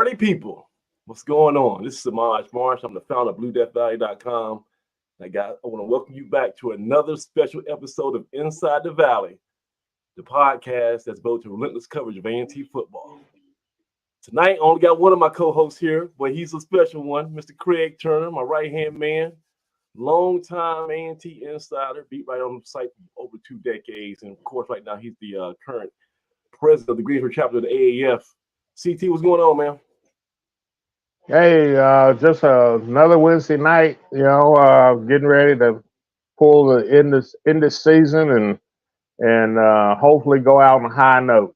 Party people, what's going on? This is Samaj Marsh. I'm the founder of BlueDeathValley.com. I want to welcome you back to another special episode of Inside the Valley, the podcast that's devoted to relentless coverage of A&T football. Tonight, I only got one of my co-hosts here, but he's a special one, Mr. Craig Turner, my right-hand man, longtime A&T insider, beat right on the site for over 2 decades. And, of course, right now he's the current president of the Greensboro chapter of the AAF. CT, what's going on, man? Hey, just another Wednesday night, getting ready to pull the end this season and hopefully go out on a high note.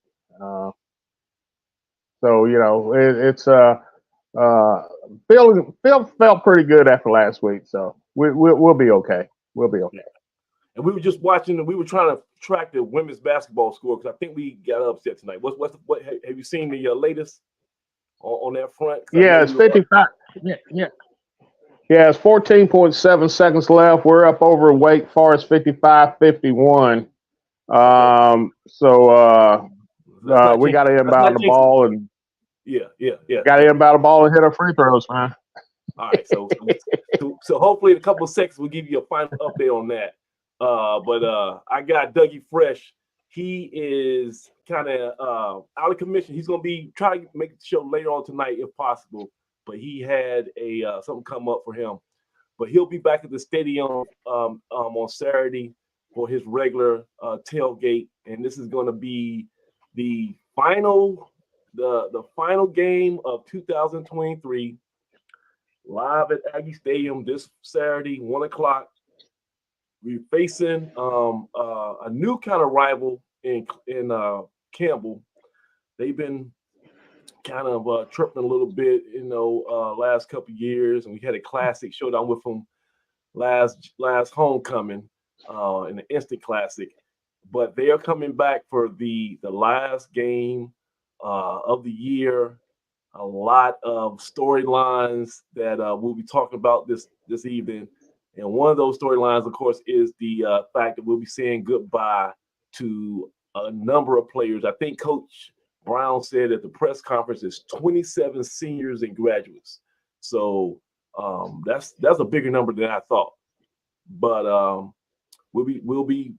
It's felt pretty good after last week, so we'll be okay. We'll be okay. And we were just watching. We were trying to track the women's basketball score because I think we got upset tonight. What have you seen the latest on that front? Yeah, it's 55. Yeah, it's 14.7 seconds left. We're up over Wake Forest 55-51. We got to inbound the ball and got to inbound the ball and hit our free throws, man. All right, so hopefully in a couple of seconds we'll give you a final update on that. But I got Dougie Fresh. He is kind of out of commission. He's going to be trying to make the show later on tonight if possible. But he had something come up for him. But he'll be back at the stadium on Saturday for his regular tailgate. And this is going to be the final game of 2023 live at Aggie Stadium this Saturday, 1 o'clock. We're facing a new kind of rival in Campbell. They've been kind of tripping a little bit, last couple of years, and we had a classic showdown with them last homecoming in the instant classic. But they are coming back for the last game of the year. A lot of storylines that we'll be talking about this evening. And one of those storylines, of course, is the fact that we'll be saying goodbye to a number of players. I think Coach Brown said at the press conference is 27 seniors and graduates. So that's a bigger number than I thought. But we'll be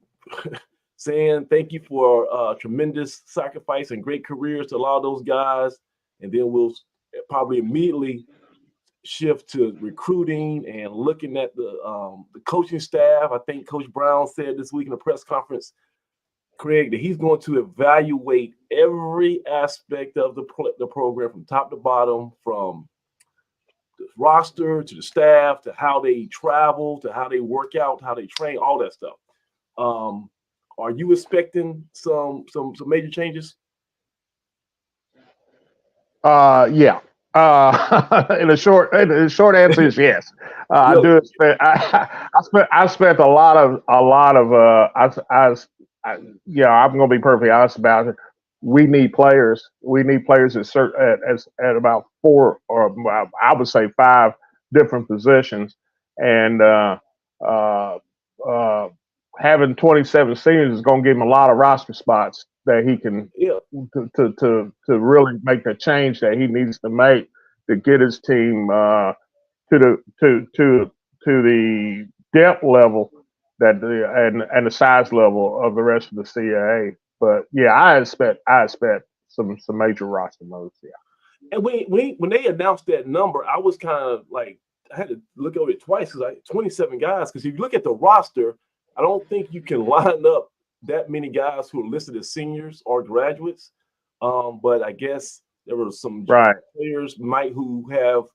saying thank you for tremendous sacrifice and great careers to a lot of those guys. And then we'll probably immediately shift to recruiting and looking at the coaching staff. I think Coach Brown said this week in a press conference, Craig, that he's going to evaluate every aspect of the program from top to bottom, from the roster to the staff to how they travel to how they work out, how they train, all that stuff. Are you expecting some major changes? Yeah. And the short answer is yes. I do expect. I spent a lot of. I'm going to be perfectly honest about it. We need players. We need players at about 4 or I would say 5 different positions, and having 27 seniors is going to give him a lot of roster spots that he can to really make the change that he needs to make to get his team to the depth level and the size level of the rest of the CAA. But yeah, I expect some major roster moves. Yeah. And when they announced that number, I was kind of like I had to look over it twice because 27 guys. Because if you look at the roster, I don't think you can line up that many guys who are listed as seniors or graduates. But I guess there were some players who have,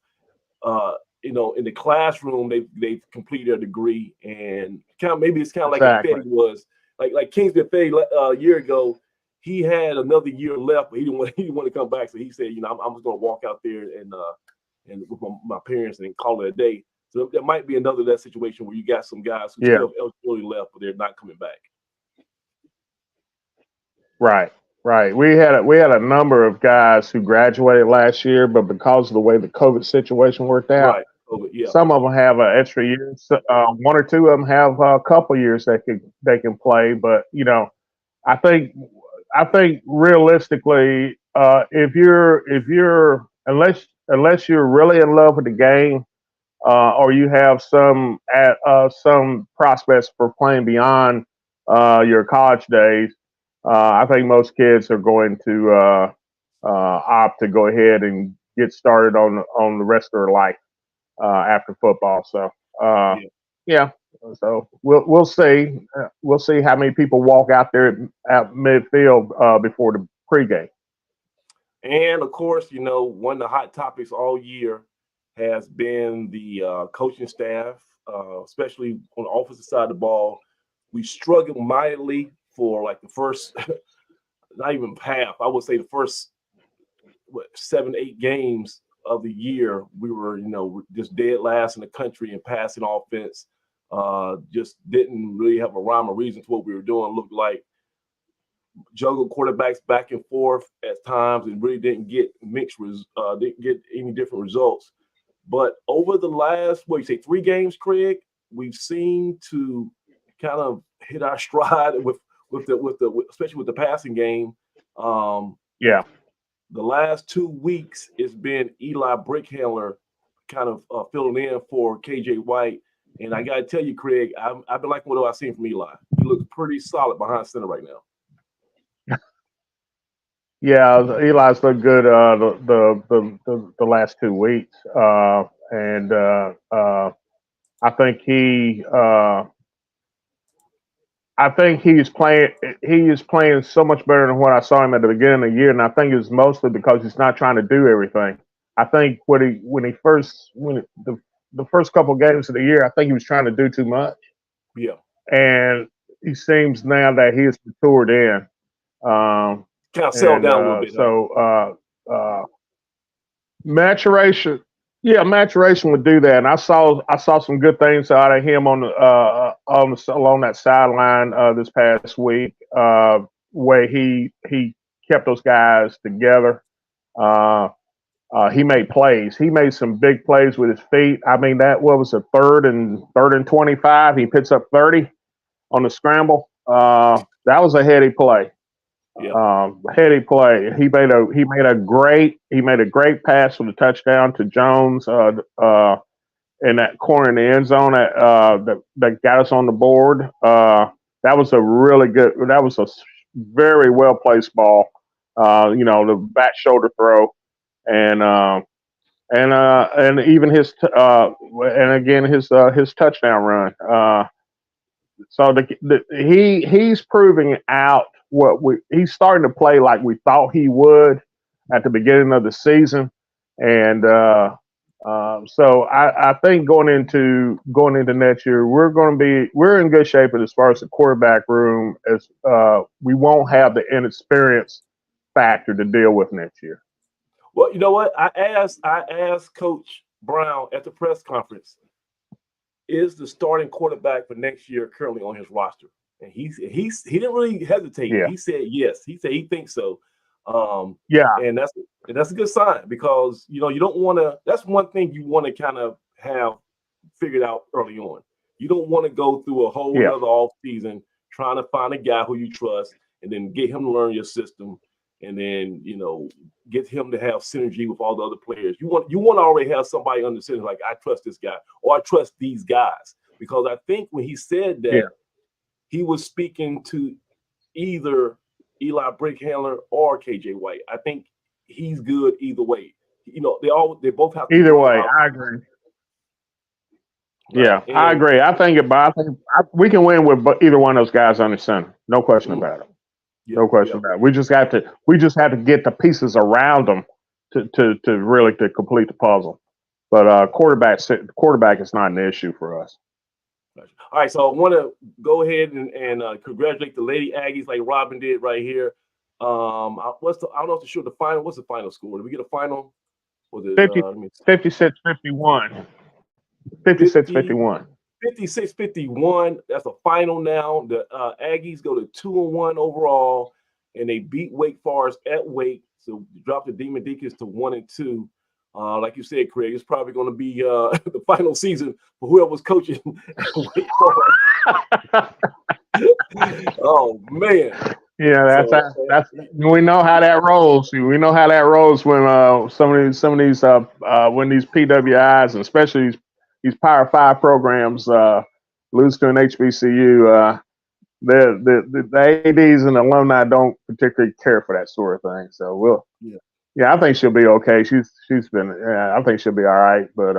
in the classroom, they've completed their degree, and maybe it's kind of like Fetty was, like Kingston Fetty a year ago. He had another year left, but he didn't want to come back. So he said, I'm just going to walk out there and with my parents and call it a day. So there might be that situation where you got some guys who still have eligibility left, but they're not coming back. Right. We had a number of guys who graduated last year, but because of the way the COVID situation worked out, some of them have an extra year. 1 or 2 of them have a couple years they can play. But I think realistically, if you're unless you're really in love with the game, or you have some prospects for playing beyond your college days. I think most kids are going to opt to go ahead and get started on the rest of their life after football. So Yeah. yeah, so we'll see. We'll see how many people walk out there at midfield before the pregame. And of course, one of the hot topics all year has been the coaching staff, especially on the offensive side of the ball. We struggled mightily for like the first, not even half, I would say the first 7, 8 games of the year. We were, just dead last in the country in passing offense. Just didn't really have a rhyme or reason to what we were doing. Looked like juggled quarterbacks back and forth at times and really didn't get didn't get any different results. But over the last, 3 games, Craig, we've seen to kind of hit our stride especially with the passing game. Yeah. The last 2 weeks, it's been Eli Brickhandler kind of filling in for KJ White. And I got to tell you, Craig, I've been liking what I've seen from Eli. He looks pretty solid behind center right now. Yeah, Eli's looked good the last 2 weeks, and I think he's playing. He is playing so much better than what I saw him at the beginning of the year, and I think it's mostly because he's not trying to do everything. I think the first couple of games of the year, I think he was trying to do too much. Yeah, and he seems now that he has matured in. Kind of settled down a little bit. So maturation, maturation would do that. And I saw some good things out of him along that sideline this past week, where he kept those guys together. He made plays. He made some big plays with his feet. I mean, what was a third and 25? He picks up 30 on the scramble. That was a heady play. Yeah. Heady play. He made a great pass for the touchdown to Jones in that corner in the end zone that got us on the board. That was a very well placed ball. The back shoulder throw, and even his his touchdown run. So he's proving out he's starting to play like we thought he would at the beginning of the season, and so I think going into next year we're in good shape as far as the quarterback room, as we won't have the inexperience factor to deal with next year. Well, you know what? I asked Coach Brown at the press conference, is the starting quarterback for next year currently on his roster? And he didn't really hesitate. Yeah. He said yes. He said he thinks so. And that's a good sign, because you don't want to. That's one thing you want to kind of have figured out early on. You don't want to go through a whole other off season trying to find a guy who you trust and then get him to learn your system, and then get him to have synergy with all the other players. You want to already have somebody on the center like, I trust this guy or I trust these guys, because I think when he said that, he was speaking to either Eli Brickhandler or KJ White. I think he's good either way. They both have to either way. I agree. Yeah, I agree. I think we can win with either one of those guys on the center. No question about it. No question about it. We just have to get the pieces around them to really complete the puzzle. But quarterback is not an issue for us. All right, so I want to go ahead and congratulate the Lady Aggies like Robin did right here. I don't know if the final. What's the final score? Did we get a final? Was it 56-51? 56-51. 56-51. That's a final now. The Aggies go to 2-1 overall, and they beat Wake Forest at Wake. So drop the Demon Deacons to 1-2. Like you said, Craig, it's probably going to be the final season for whoever was coaching Wake Forest. Oh man! Yeah, So that's we know how that rolls. We know how that rolls when some of these when these PWIs and especially these Power Five programs lose to an HBCU. The ADs and alumni don't particularly care for that sort of thing. So yeah, I think she'll be okay. She's been I think she'll be all right, but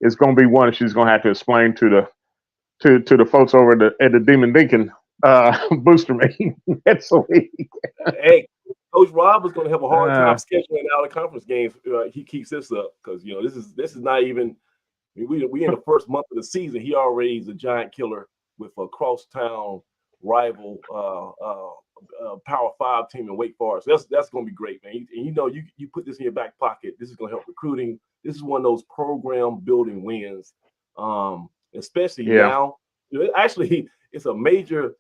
it's going to be one she's going to have to explain to the folks over at the Demon Deacon booster meeting next week. Hey, Coach Rob is going to have a hard time scheduling out of conference games. He keeps this up because this is not even. I mean, we in the first month of the season. He already is a giant killer with a crosstown rival Power Five team in Wake Forest. That's going to be great, man. And you put this in your back pocket. This is going to help recruiting. This is one of those program building wins, especially now. Actually, it's a major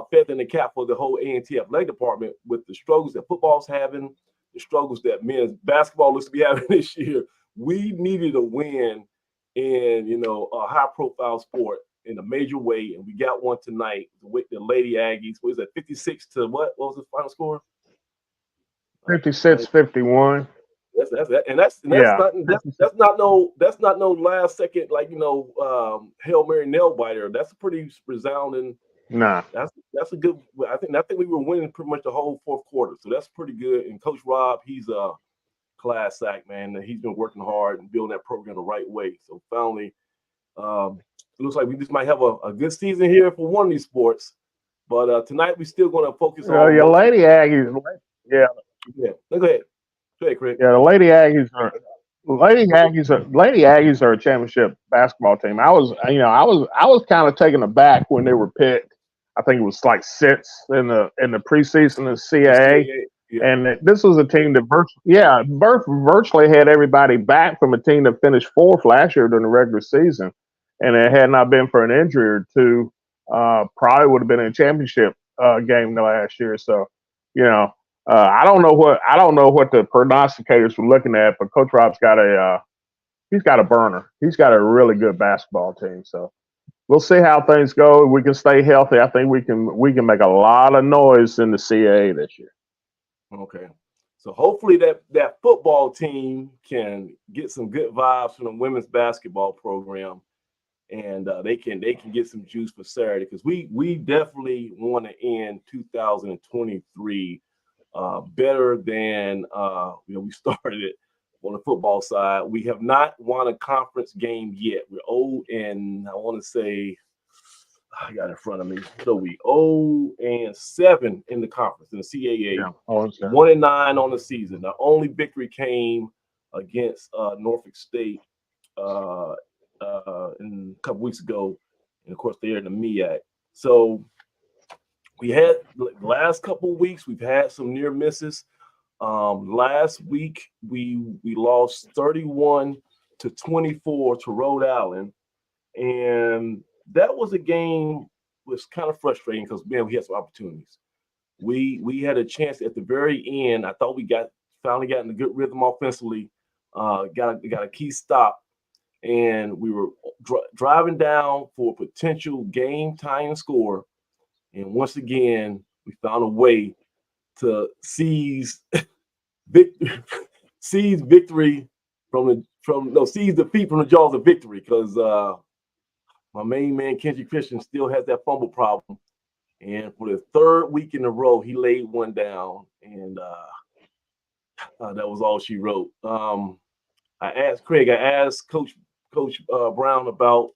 feather in the cap for the whole A&T athletic department with the struggles that football's having, the struggles that men's basketball looks to be having this year. We needed a win in a high-profile sport in a major way, and we got one tonight with the Lady Aggies. What is that? 56 to what? What was the final score? 56-51. That's not no last second Hail Mary nail biter. That's a pretty resounding. Nah, that's a good. I think we were winning pretty much the whole fourth quarter, so that's pretty good. And Coach Rob, he's a class act, man. He's been working hard and building that program the right way. So finally, it looks like we just might have a good season here for one of these sports. But tonight we're still going to focus on your Lady Aggies. Yeah. Go ahead. Go ahead, Craig. Yeah, the Lady Aggies are a championship basketball team. I was kind of taken aback when they were picked. I think it was like 6th in the preseason of CAA. Yeah. And this was a team that virtually had everybody back from a team that finished 4th last year during the regular season. And it had not been for an injury or two, probably would have been in a championship game last year. So, I don't know what the prognosticators were looking at, but Coach Rob's got he's got a burner. He's got a really good basketball team. So we'll see how things go. We can stay healthy. I think we can make a lot of noise in the CAA this year. Okay. So hopefully that football team can get some good vibes from the women's basketball program, and they can get some juice for Saturday, because we definitely want to end 2023 better than we started it on the football side. We have not won a conference game yet. We're 0, I want to say, I got it in front of me. So we 0-7 in the conference in the CAA. Yeah. 1-9 on the season. The only victory came against Norfolk State a couple weeks ago, and of course they're in the MEAC. So we had the last couple of weeks, we've had some near misses. Last week we lost 31-24 to Rhode Island, and that was a game was kind of frustrating because, man, we had some opportunities. We had a chance at the very end. I thought we finally got in a good rhythm offensively. Got a key stop, and we were driving down for a potential game-tying score. And once again, we found a way to seize victory seize defeat from the jaws of victory, because my main man Kenji Christian still has that fumble problem, and for the 3rd week in a row, he laid one down, and that was all she wrote. I asked Coach Brown about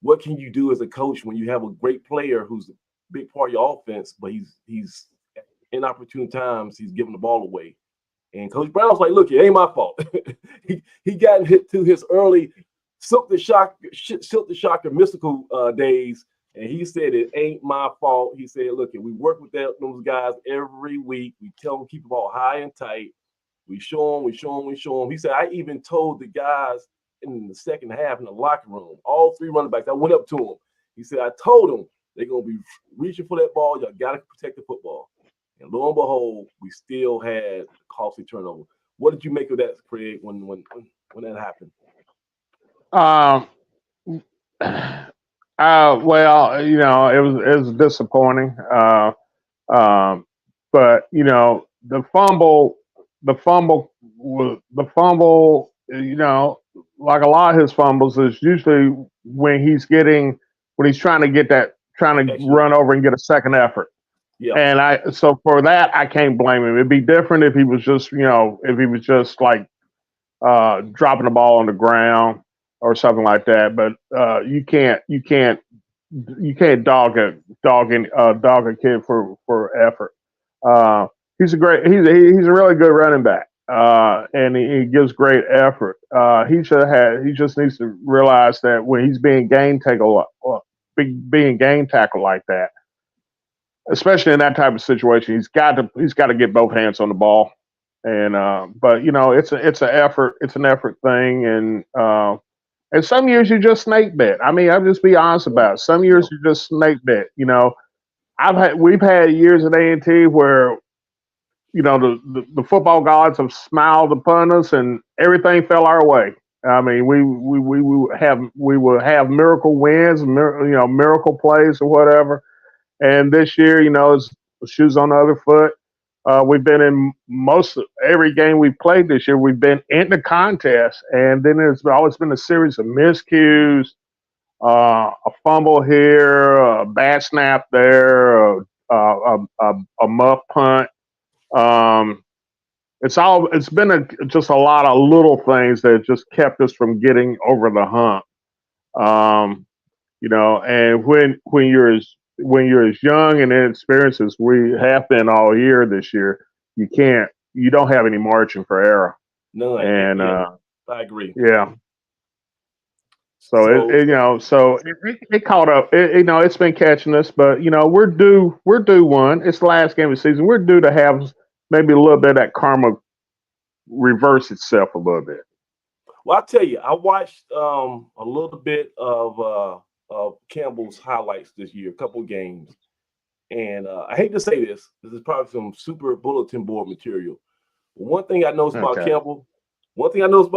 what can you do as a coach when you have a great player who's a big part of your offense, but he's inopportune times he's giving the ball away. And Coach Brown was like, look, it ain't my fault. he got hit to his early Silk the Shocker mystical days, and he said it ain't my fault. He said, look, we work with those guys every week. We tell them keep the ball high and tight. We show them. He said, I even told the guys in the second half in the locker room, all 3 running backs, I went up to them. He said, I told them they're going to be reaching for that ball. Y'all got to protect the football. And lo and behold, we still had a costly turnover. What did you make of that, Craig, when that happened? Well, it was disappointing. But the fumble, like a lot of his fumbles is usually when he's trying to Excellent. run over and get a second effort. Yeah. And so for that, I can't blame him. It'd be different if he was just, like dropping the ball on the ground or something like that. But you can't dog a kid for effort. He's a really good running back, and he gives great effort. He just needs to realize that when he's being game tackled like that, especially in that type of situation, he's got to get both hands on the ball. And but it's an effort thing, and some years you just snake bet. I mean, I'll just be honest about it. Some years you just snake bet. We've had years at A&T where the football gods have smiled upon us and everything fell our way. I mean, we would have miracle wins, miracle plays or whatever. And this year, it's shoes on the other foot. We've been in most every game we've played this year. We've been in the contest, and then there's always been a series of miscues, a fumble here, a bad snap there, a muff punt. It's been just a lot of little things that just kept us from getting over the hump. And when you're as young and inexperienced as we have been all year this year, you don't have any margin for error. None. And I agree. Yeah. So it caught up. It's been catching us, but we're due one. It's the last game of the season. We're due to have maybe a little bit of that karma reverse itself a little bit. Well, I'll tell you, I watched a little bit of Campbell's highlights this year, a couple of games. And I hate to say this is probably some super bulletin board material. But one thing I noticed about Campbell, they don't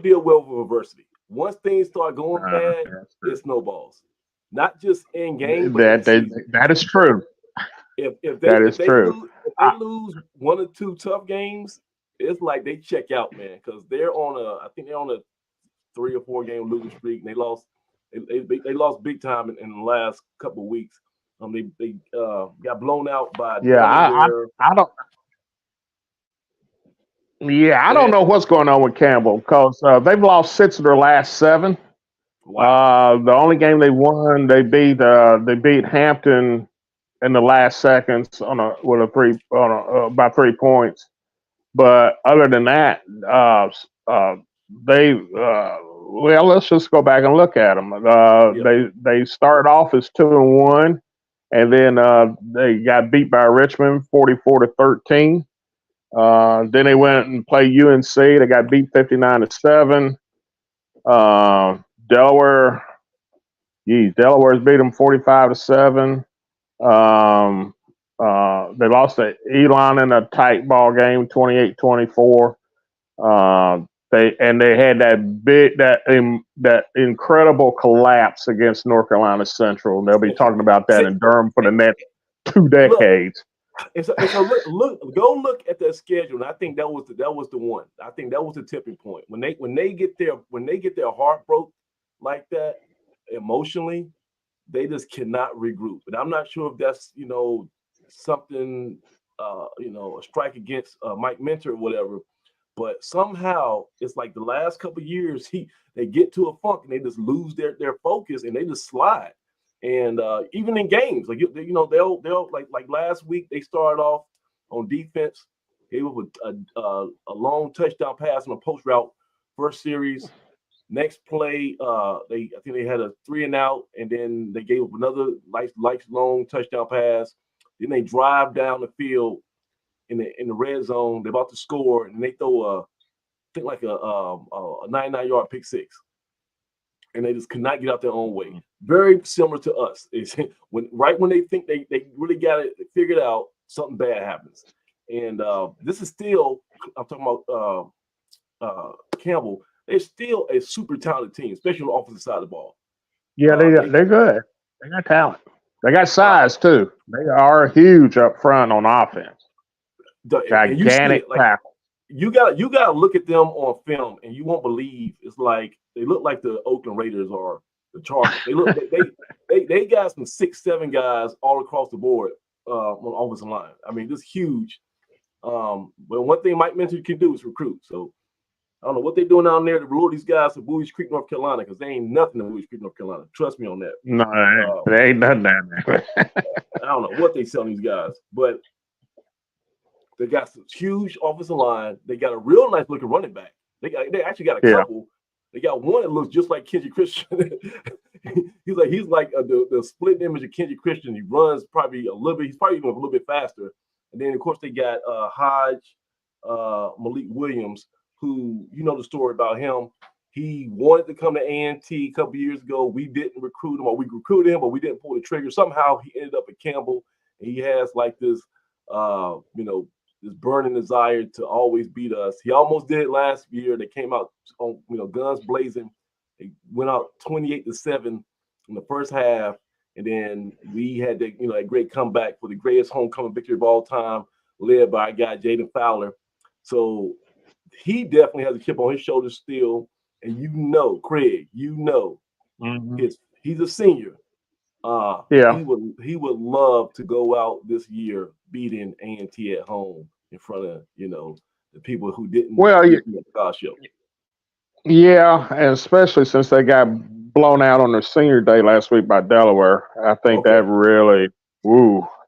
deal well with adversity. Once things start going bad, it snowballs. Not just in game, but that is true. If they lose one or two tough games, it's like they check out, man, because they're on a 3 or 4 game losing streak, and they lost big time in the last couple of weeks. They got blown out by I don't know what's going on with Campbell because they've lost 6 of their last 7. Wow. The only game they won, they beat Hampton in the last seconds by 3 points. But other than that, let's just go back and look at them. They started off as 2-1, and then they got beat by Richmond 44-13. Then they went and played UNC. They got beat 59-7. Delaware's beat them 45-7. They lost to Elon in a tight ball game, 28-24. They had that incredible collapse against North Carolina Central. They'll be talking about that in Durham for the next 2 decades. Go look at their schedule, and I think that was the one. I think that was the tipping point when they get their heart broke like that emotionally, they just cannot regroup. And I'm not sure if that's something a strike against Mike Minter or whatever. But somehow it's like the last couple of years they get to a funk and they just lose their focus and they just slide. And even in games, they'll like last week they started off on defense, gave up a long touchdown pass on a post route first series. Next play, I think they had a 3-and-out, and then they gave up another long touchdown pass. Then they drive down the field in the red zone. They're about to score, and they throw a 99-yard pick six, and they just could not get out their own way. Very similar to us. It's when they think they really got it figured out, something bad happens. And this is still, I'm talking about Campbell. They're still a super talented team, especially on the offensive side of the ball. Yeah, they're good. They got talent. They got size too. They are huge up front on offense. And you see Gigantic it, like, tackle. You gotta look at them on film, and you won't believe it's like they look like the Oakland Raiders or the Chargers. They look they got some 6'7" guys all across the board on offensive line. I mean, just huge. But one thing Mike Mentor can do is recruit. So I don't know what they're doing down there to lure these guys to Bowie Creek, North Carolina, because they ain't nothing in Bowie Creek, North Carolina. Trust me on that. No, there ain't nothing down there. I don't know what they selling these guys, but they got some huge offensive line. They got a real nice looking running back. They actually got a couple. They got one that looks just like Kenji Christian. he's like the split image of Kenji Christian. He runs probably a little bit. He's probably even a little bit faster. And then of course they got Hodge, Malik Williams, who you know the story about him. He wanted to come to A&T a couple years ago. We didn't recruit him, or we recruited him, but we didn't pull the trigger. Somehow he ended up at Campbell. And he has like this, this burning desire to always beat us. He almost did it last year. They came out on, guns blazing. They went out 28-7 in the first half, and then we had a great comeback for the greatest homecoming victory of all time, led by a guy, Jaden Fowler. So he definitely has a chip on his shoulder still. And Craig, mm-hmm. He's a senior. He would love to go out this year beating A&T at home in front of the people who didn't. Yeah, and especially since they got blown out on their senior day last week by Delaware, I think that really,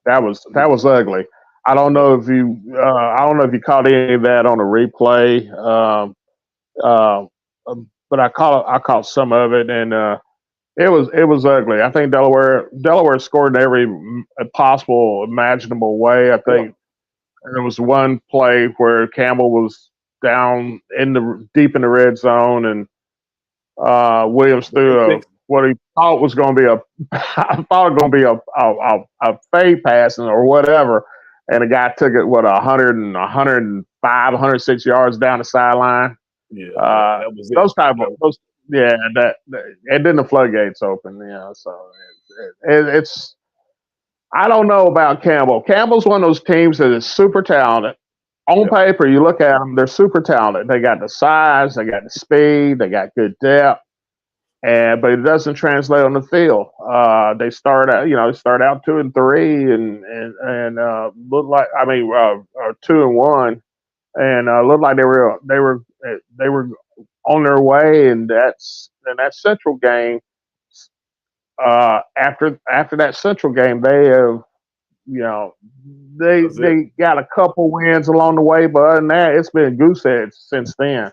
that was ugly. I don't know if you caught any of that on the replay, but I caught some of it, and it was ugly. I think Delaware scored in every possible imaginable way. I think there was one play where Campbell was down deep in the red zone, and Williams threw what he thought was going to be a fade pass or whatever, and the guy took it 106 yards down the sideline. That was and then the floodgates open. So it's. I don't know about Campbell. Campbell's one of those teams that is super talented. On paper, you look at them, they're super talented. They got the size, they got the speed, they got good depth, but it doesn't translate on the field. They start out 2-3, and look like 2-1, and looked like they were on their way. And that Central game. After that Central game, they have, they got a couple wins along the way, but other than that, it's been goose eggs since then,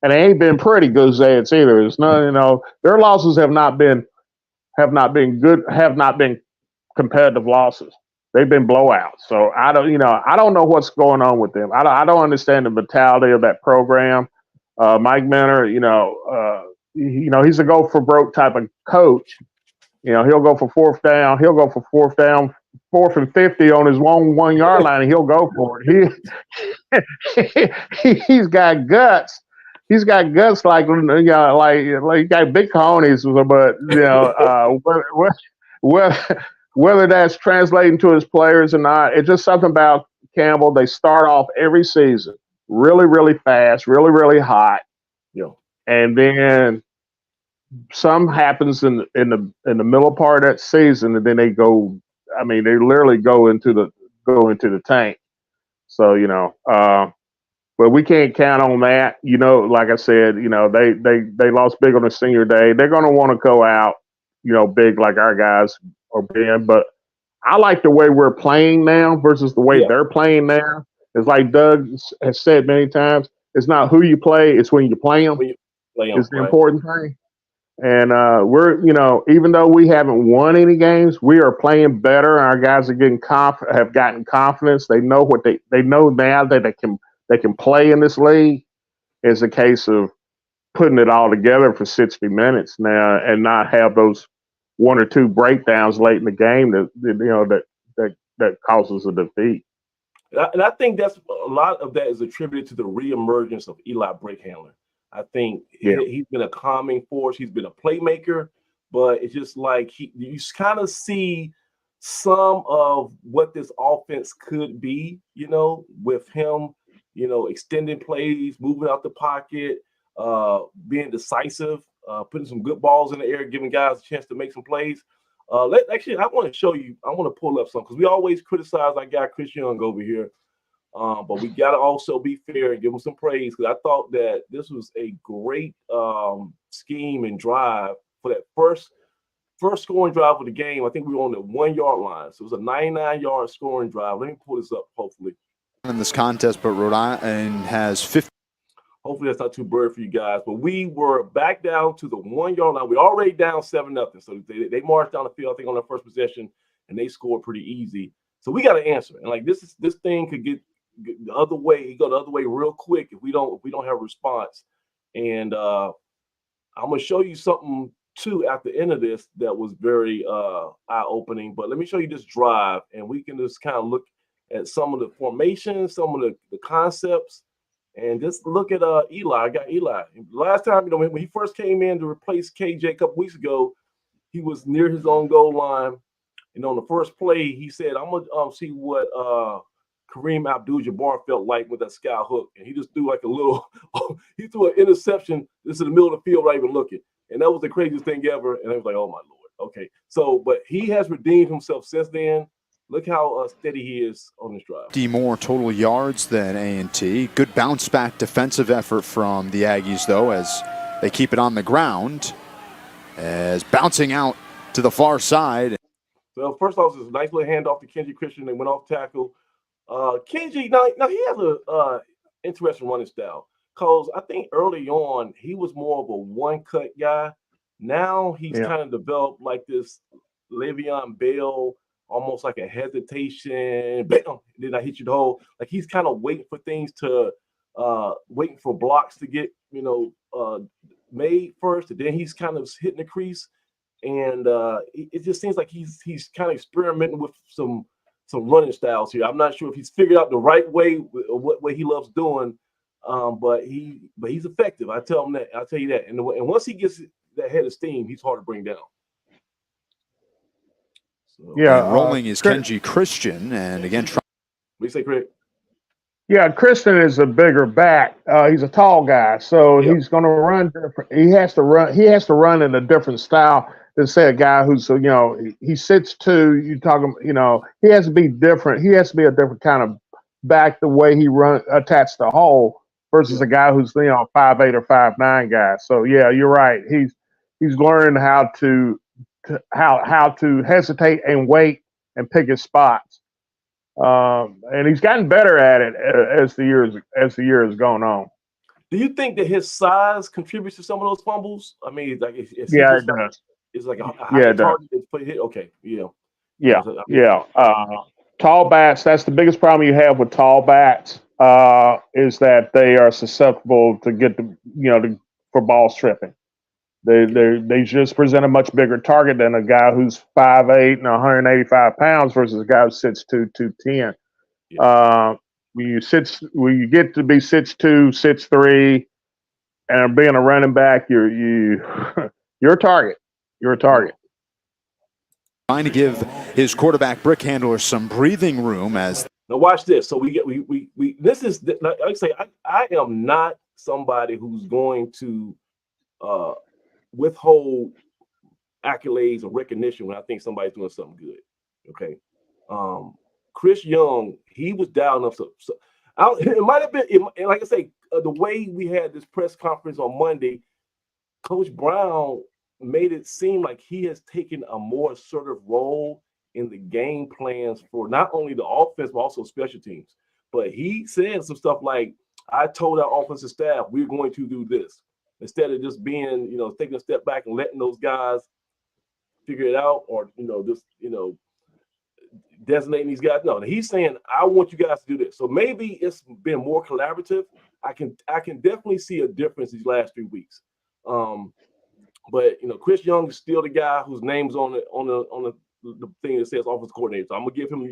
and they ain't been pretty goose eggs either. It's not, their losses have not been good, have not been competitive losses. They've been blowouts. So I don't know what's going on with them. I don't understand the mentality of that program. Mike Mentor, he's a go for broke type of coach. He'll go for fourth down. He'll go for fourth down, 4th and 50 on his 1 yard line, and he'll go for it. He's got guts. He's got guts like he got big cojones, but whether that's translating to his players or not, it's just something about Campbell. They start off every season really, really fast, really, really hot, and then some happens in the middle part of that season, and then they go. I mean, they literally go into the tank. So but we can't count on that. Like I said, they lost big on the senior day. They're going to want to go out, big like our guys are being. But I like the way we're playing now versus the way they're playing now. It's like Doug has said many times. It's not who you play; it's when you play them. It's the important thing. And we're, even though we haven't won any games, we are playing better. And our guys are have gotten confidence. They know they know now that they can play in this league. It's a case of putting it all together for 60 minutes now, and not have those 1 or 2 breakdowns late in the game that causes a defeat. And I think that's a lot of that is attributed to the reemergence of Eli Brickhandler. I think he's been a calming force. He's been a playmaker, but it's just like you kind of see some of what this offense could be, with him, extending plays, moving out the pocket, being decisive, putting some good balls in the air, giving guys a chance to make some plays. Actually, I want to show you. I want to pull up some because we always criticize our guy Chris Young over here, but we got to also be fair and give him some praise because I thought that this was a great scheme and drive for that first scoring drive of the game. I think we were on the 1 yard line, so it was a 99-yard scoring drive. Let me pull this up. Hopefully, in this contest, but Rhode Island has 50. Hopefully that's not too blurry for you guys, but we were back down to the 1 yard line. We already down 7-0, so they marched down the field, I think, on their first possession, and they scored pretty easy. So we got to answer, and like this thing could get the other way, go the other way real quick if we don't have a response. And I'm gonna show you something too at the end of this that was very eye-opening. But let me show you this drive, and we can just kind of look at some of the formations, some of the concepts. And just look at Eli. I got Eli. Last time, when he first came in to replace KJ a couple weeks ago, he was near his own goal line. And on the first play, he said, I'm going to see what Kareem Abdul-Jabbar felt like with that sky hook. And he just threw like a little – he threw an interception. This is the middle of the field, not even looking. And that was the craziest thing ever. And I was like, oh, my Lord. Okay. So, but he has redeemed himself since then. Look how steady he is on this drive. 50 more total yards than A&T. Good bounce-back defensive effort from the Aggies, though, as they keep it on the ground. As bouncing out to the far side. So first off, it's a nice little handoff to Kenji Christian. They went off tackle. Kenji, now he has a interesting running style. Because I think early on, he was more of a one-cut guy. Now he's kind of developed like this Le'Veon Bell, almost like a hesitation, bam, then I hit you the hole. Like he's kind of waiting for things to, waiting for blocks to get, made first, and then he's kind of hitting the crease. And it just seems like he's kind of experimenting with some running styles here. I'm not sure if he's figured out the right way, what way he loves doing, but he's effective. I tell him that. I'll tell you that. And once he gets that head of steam, he's hard to bring down. Yeah, and rolling is Kenji Christian, and again, what do you say, Craig? Yeah, Christian is a bigger back. He's a tall guy, so he's going to run different. He has to run in a different style than say a guy who's he 6'2". You talking, he has to be different. He has to be a different kind of back the way he attached the hole versus a guy who's 5'8" or 5'9" guy. So yeah, you're right. He's learning how to hesitate and wait and pick his spots, and he's gotten better at it as the year has gone on. Do you think that his size contributes to some of those fumbles? I mean, like it does. It's like a high target that's put hit. Okay, tall bats. That's the biggest problem you have with tall bats is that they are susceptible to get for ball stripping. They just present a much bigger target than a guy who's 5'8" and 185 pounds versus a guy who's 6'2", 210. When you get to be 6'2", 6'3", and being a running back, you're a target. You're a target. Trying to give his quarterback brick handler some breathing room as. Now watch this. So this is like I say, I am not somebody who's going to withhold accolades or recognition when I think somebody's doing something good. Okay. Chris Young, he was down enough. So it might have been, like I say, the way we had this press conference on Monday, Coach Brown made it seem like he has taken a more assertive role in the game plans for not only the offense, but also special teams. But he said some stuff like, I told our offensive staff, we're going to do this. Instead of just being, taking a step back and letting those guys figure it out or, designating these guys. No, he's saying, I want you guys to do this. So maybe it's been more collaborative. I can definitely see a difference these last 3 weeks. But Chris Young is still the guy whose name's on the thing that says offensive coordinator. So I'm gonna give him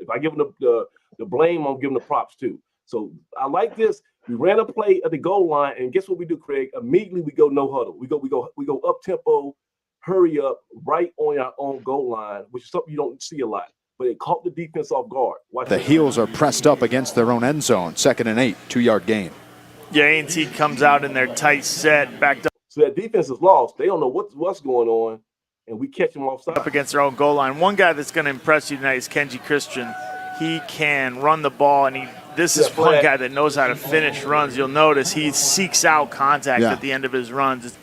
if I give him the blame, I'm giving the props too. So I like this. We ran a play at the goal line, and guess what we do, Craig? Immediately we go no huddle. We go up tempo, hurry up right on our own goal line, which is something you don't see a lot. But it caught the defense off guard. The heels are pressed up against their own end zone. 2nd and 8, 2-yard gain. Yeah, A&T comes out in their tight set, backed up. So that defense is lost. They don't know what's going on, and we catch them offside. Up against their own goal line. One guy that's going to impress you tonight is Kenji Christian. He can run the ball, and this is one guy that knows how to finish runs. You'll notice he seeks out contact at the end of his runs.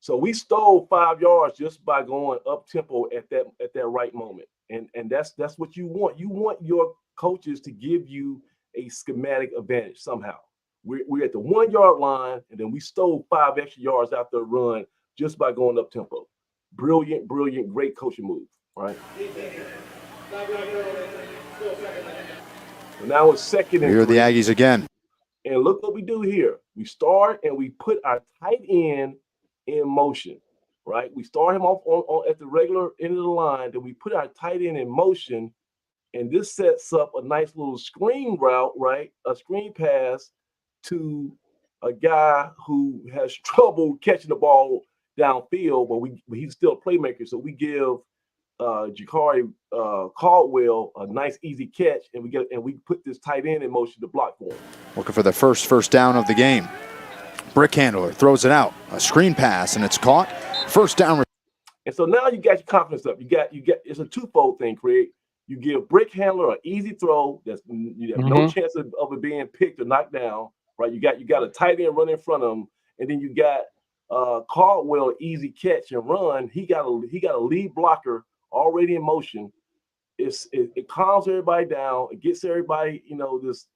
So we stole 5 yards just by going up tempo at that right moment, and that's what you want. You want your coaches to give you a schematic advantage somehow. We're at the 1 yard line, and then we stole 5 extra yards after a run just by going up tempo. Brilliant, great coaching move, right? So now it's 2nd and 3. Here are the Aggies again. And look what we do here. We start and we put our tight end in motion, right? We start him off on at the regular end of the line, then we put our tight end in motion, and this sets up a nice little screen route, right? A screen pass to a guy who has trouble catching the ball downfield, but he's still a playmaker. So we give Jakari Caldwell a nice easy catch, and we put this tight end in motion to block for him. Looking for the first down of the game. Brick handler throws it out, a screen pass, and it's caught. 1st down. And so now you got your confidence up. You got it's a twofold thing, Craig. You give Brick handler an easy throw that's you have no chance of it being picked or knocked down, right? You got a tight end running in front of him, and then you got Caldwell easy catch and run. He got a lead blocker already in motion. It calms everybody down. It gets everybody, this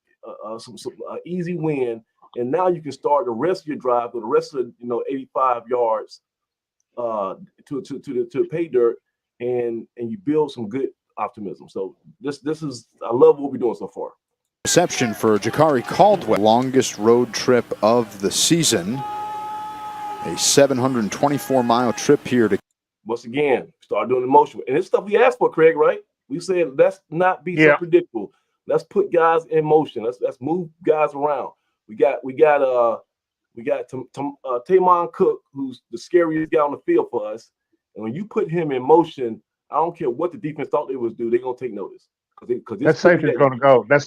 some easy win. And now you can start the rest of your drive with the rest of 85 yards to pay dirt, and you build some good optimism. So this is, I love what we're doing so far. Reception for Jakari Caldwell. Longest road trip of the season. A 724-mile trip here to. Once again, start doing the motion. And it's stuff we asked for, Craig, right? We said let's not be so predictable. Let's put guys in motion. Let's move guys around. We got Tamon Cook, who's the scariest guy on the field for us. And when you put him in motion, I don't care what the defense thought they was do, they're gonna take notice. Because that safety's gonna go. That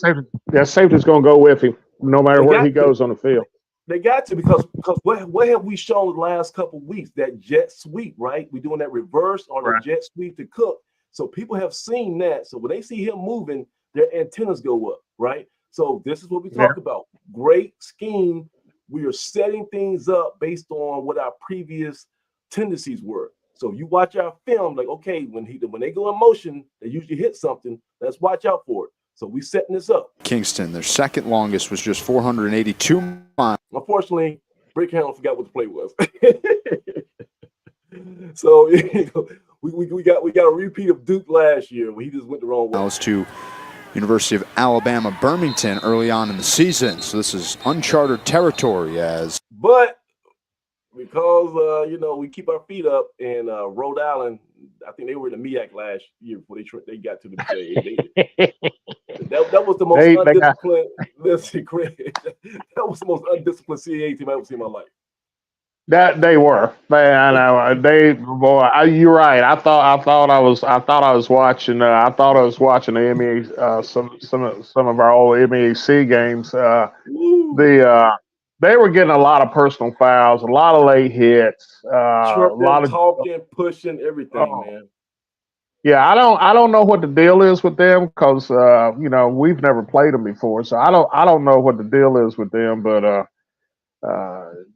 safety's gonna go with him, no matter where he goes on the field. They got to, because what have we shown the last couple of weeks? That jet sweep, right? We're doing that reverse or the jet sweep to Cook. So people have seen that. So when they see him moving, their antennas go up, right? So this is what we talk about. Great scheme. We are setting things up based on what our previous tendencies were. So you watch our film, like, okay, when they go in motion, they usually hit something. Let's watch out for it. So we setting this up. Kingston, their 2nd longest was just 482 miles. Unfortunately, Brick Handler forgot what the play was. So we got a repeat of Duke last year when he just went the wrong way. To University of Alabama, Birmingham early on in the season. So this is uncharted territory But because, we keep our feet up, and Rhode Island, I think they were in the MEAC last year before they got to the that was the most undisciplined. Listen, Craig, that was the most undisciplined CAA team I've ever seen in my life. That they were, man. I know you're right. I thought I was watching. I thought I was watching the MEAC, some of our old MEAC games. They were getting a lot of personal fouls, a lot of late hits, a lot of talking, pushing, everything, man. Yeah, I don't know what the deal is with them because we've never played them before, so I don't know what the deal is with them, but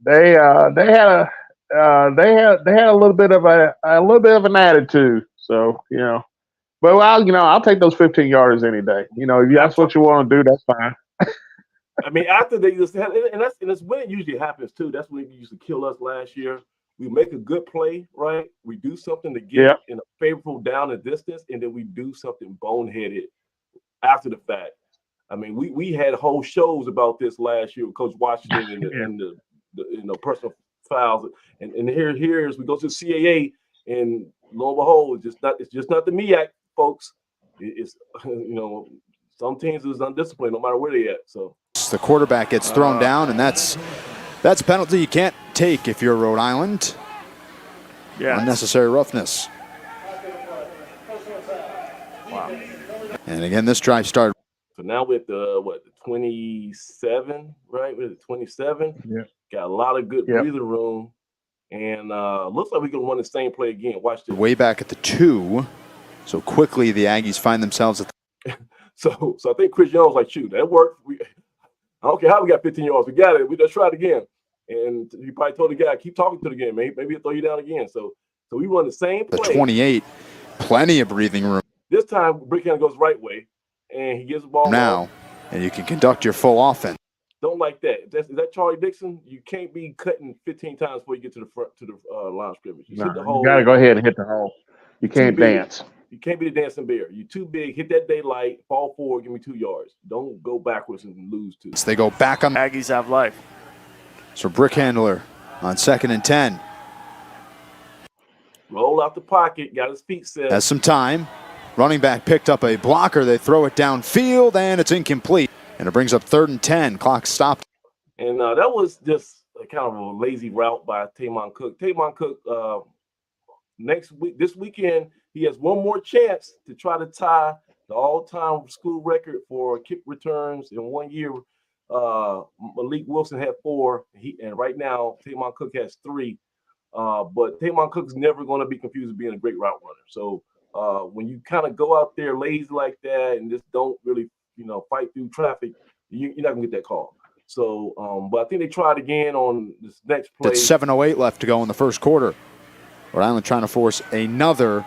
they had a little bit of an attitude, so but I'll take those 15 yards any day. If that's what you want to do, that's fine. I mean, after they just had, and that's when it usually happens too. That's when it used to kill us last year. We make a good play, right? We do something to get in a favorable down and distance, and then we do something boneheaded after the fact. I mean, we had whole shows about this last year with Coach Washington and the personal fouls, and here as we go to the CAA, and lo and behold, it's just not the MEAC, folks. It's some teams is undisciplined no matter where they at. So the quarterback gets thrown down, and that's a penalty you can't take if you're Rhode Island. Yeah. Unnecessary roughness. Wow. And again, this drive started. So now we're at the 27, right? We're at 27. Yeah. Got a lot of good breathing room. And looks like we're going to run the same play again. Watch this. Way back at the 2. So quickly the Aggies find themselves at the So I think Chris Young's like, shoot, that worked. I don't care how we got 15 yards. We got it. We just try it again. And he probably told the guy, keep talking to the game. Maybe he'll throw you down again. So we run the same play. The 28. Plenty of breathing room. This time, Brickhand goes right way. And he gets the ball now. And you can conduct your full offense. Don't like that. Is that Charlie Dixon? You can't be cutting 15 times before you get to the front to the line of scrimmage. You hit the hole. You got to go ahead and hit the hole. You can't dance. You can't be the dancing bear. You're too big. Hit that daylight. Fall forward. Give me 2 yards. Don't go backwards and lose 2. So they go back on. Aggies have life. So Brickhandler on 2nd and 10. Roll out the pocket. Got his feet set. Has some time. Running back picked up a blocker. They throw it downfield, and it's incomplete. And it brings up 3rd and 10. Clock stopped. And that was just a kind of a lazy route by Tamon Cook. Tamon Cook, this weekend, he has one more chance to try to tie the all-time school record for kick returns in 1 year. Malik Wilson had 4, and right now Tamon Cook has 3. But Tamon Cook's never going to be confused with being a great route runner. So when you kind of go out there lazy like that and just don't really, fight through traffic, you're not going to get that call. So, but I think they tried again on this next play. It's 7:08 left to go in the first quarter. Rhode Island trying to force another.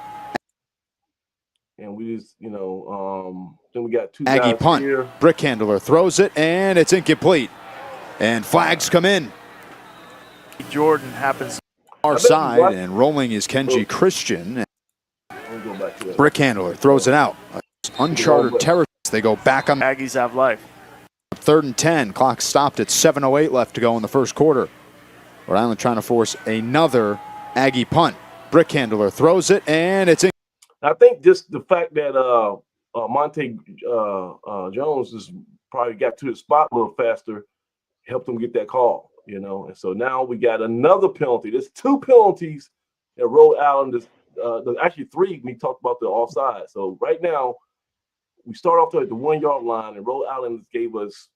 And we just, then we got 2 Aggie guys punt. here. Brickhandler throws it, and it's incomplete. And flags come in. Jordan happens. Our side, and rolling is Kenji Christian. Brickhandler throws it out. Uncharted territory. They go back on. Aggies have life. 3rd and 10. Clock stopped at 7:08 left to go in the first quarter. Rhode Island trying to force another Aggie punt. Brickhandler throws it, and it's in. I think just the fact that Monte Jones just probably got to the spot a little faster helped him get that call, And so now we got another penalty. There's 2 penalties that Rhode Island is actually 3. We talked about the offside. So right now we start off at the 1 yard line, and Rhode Island gave us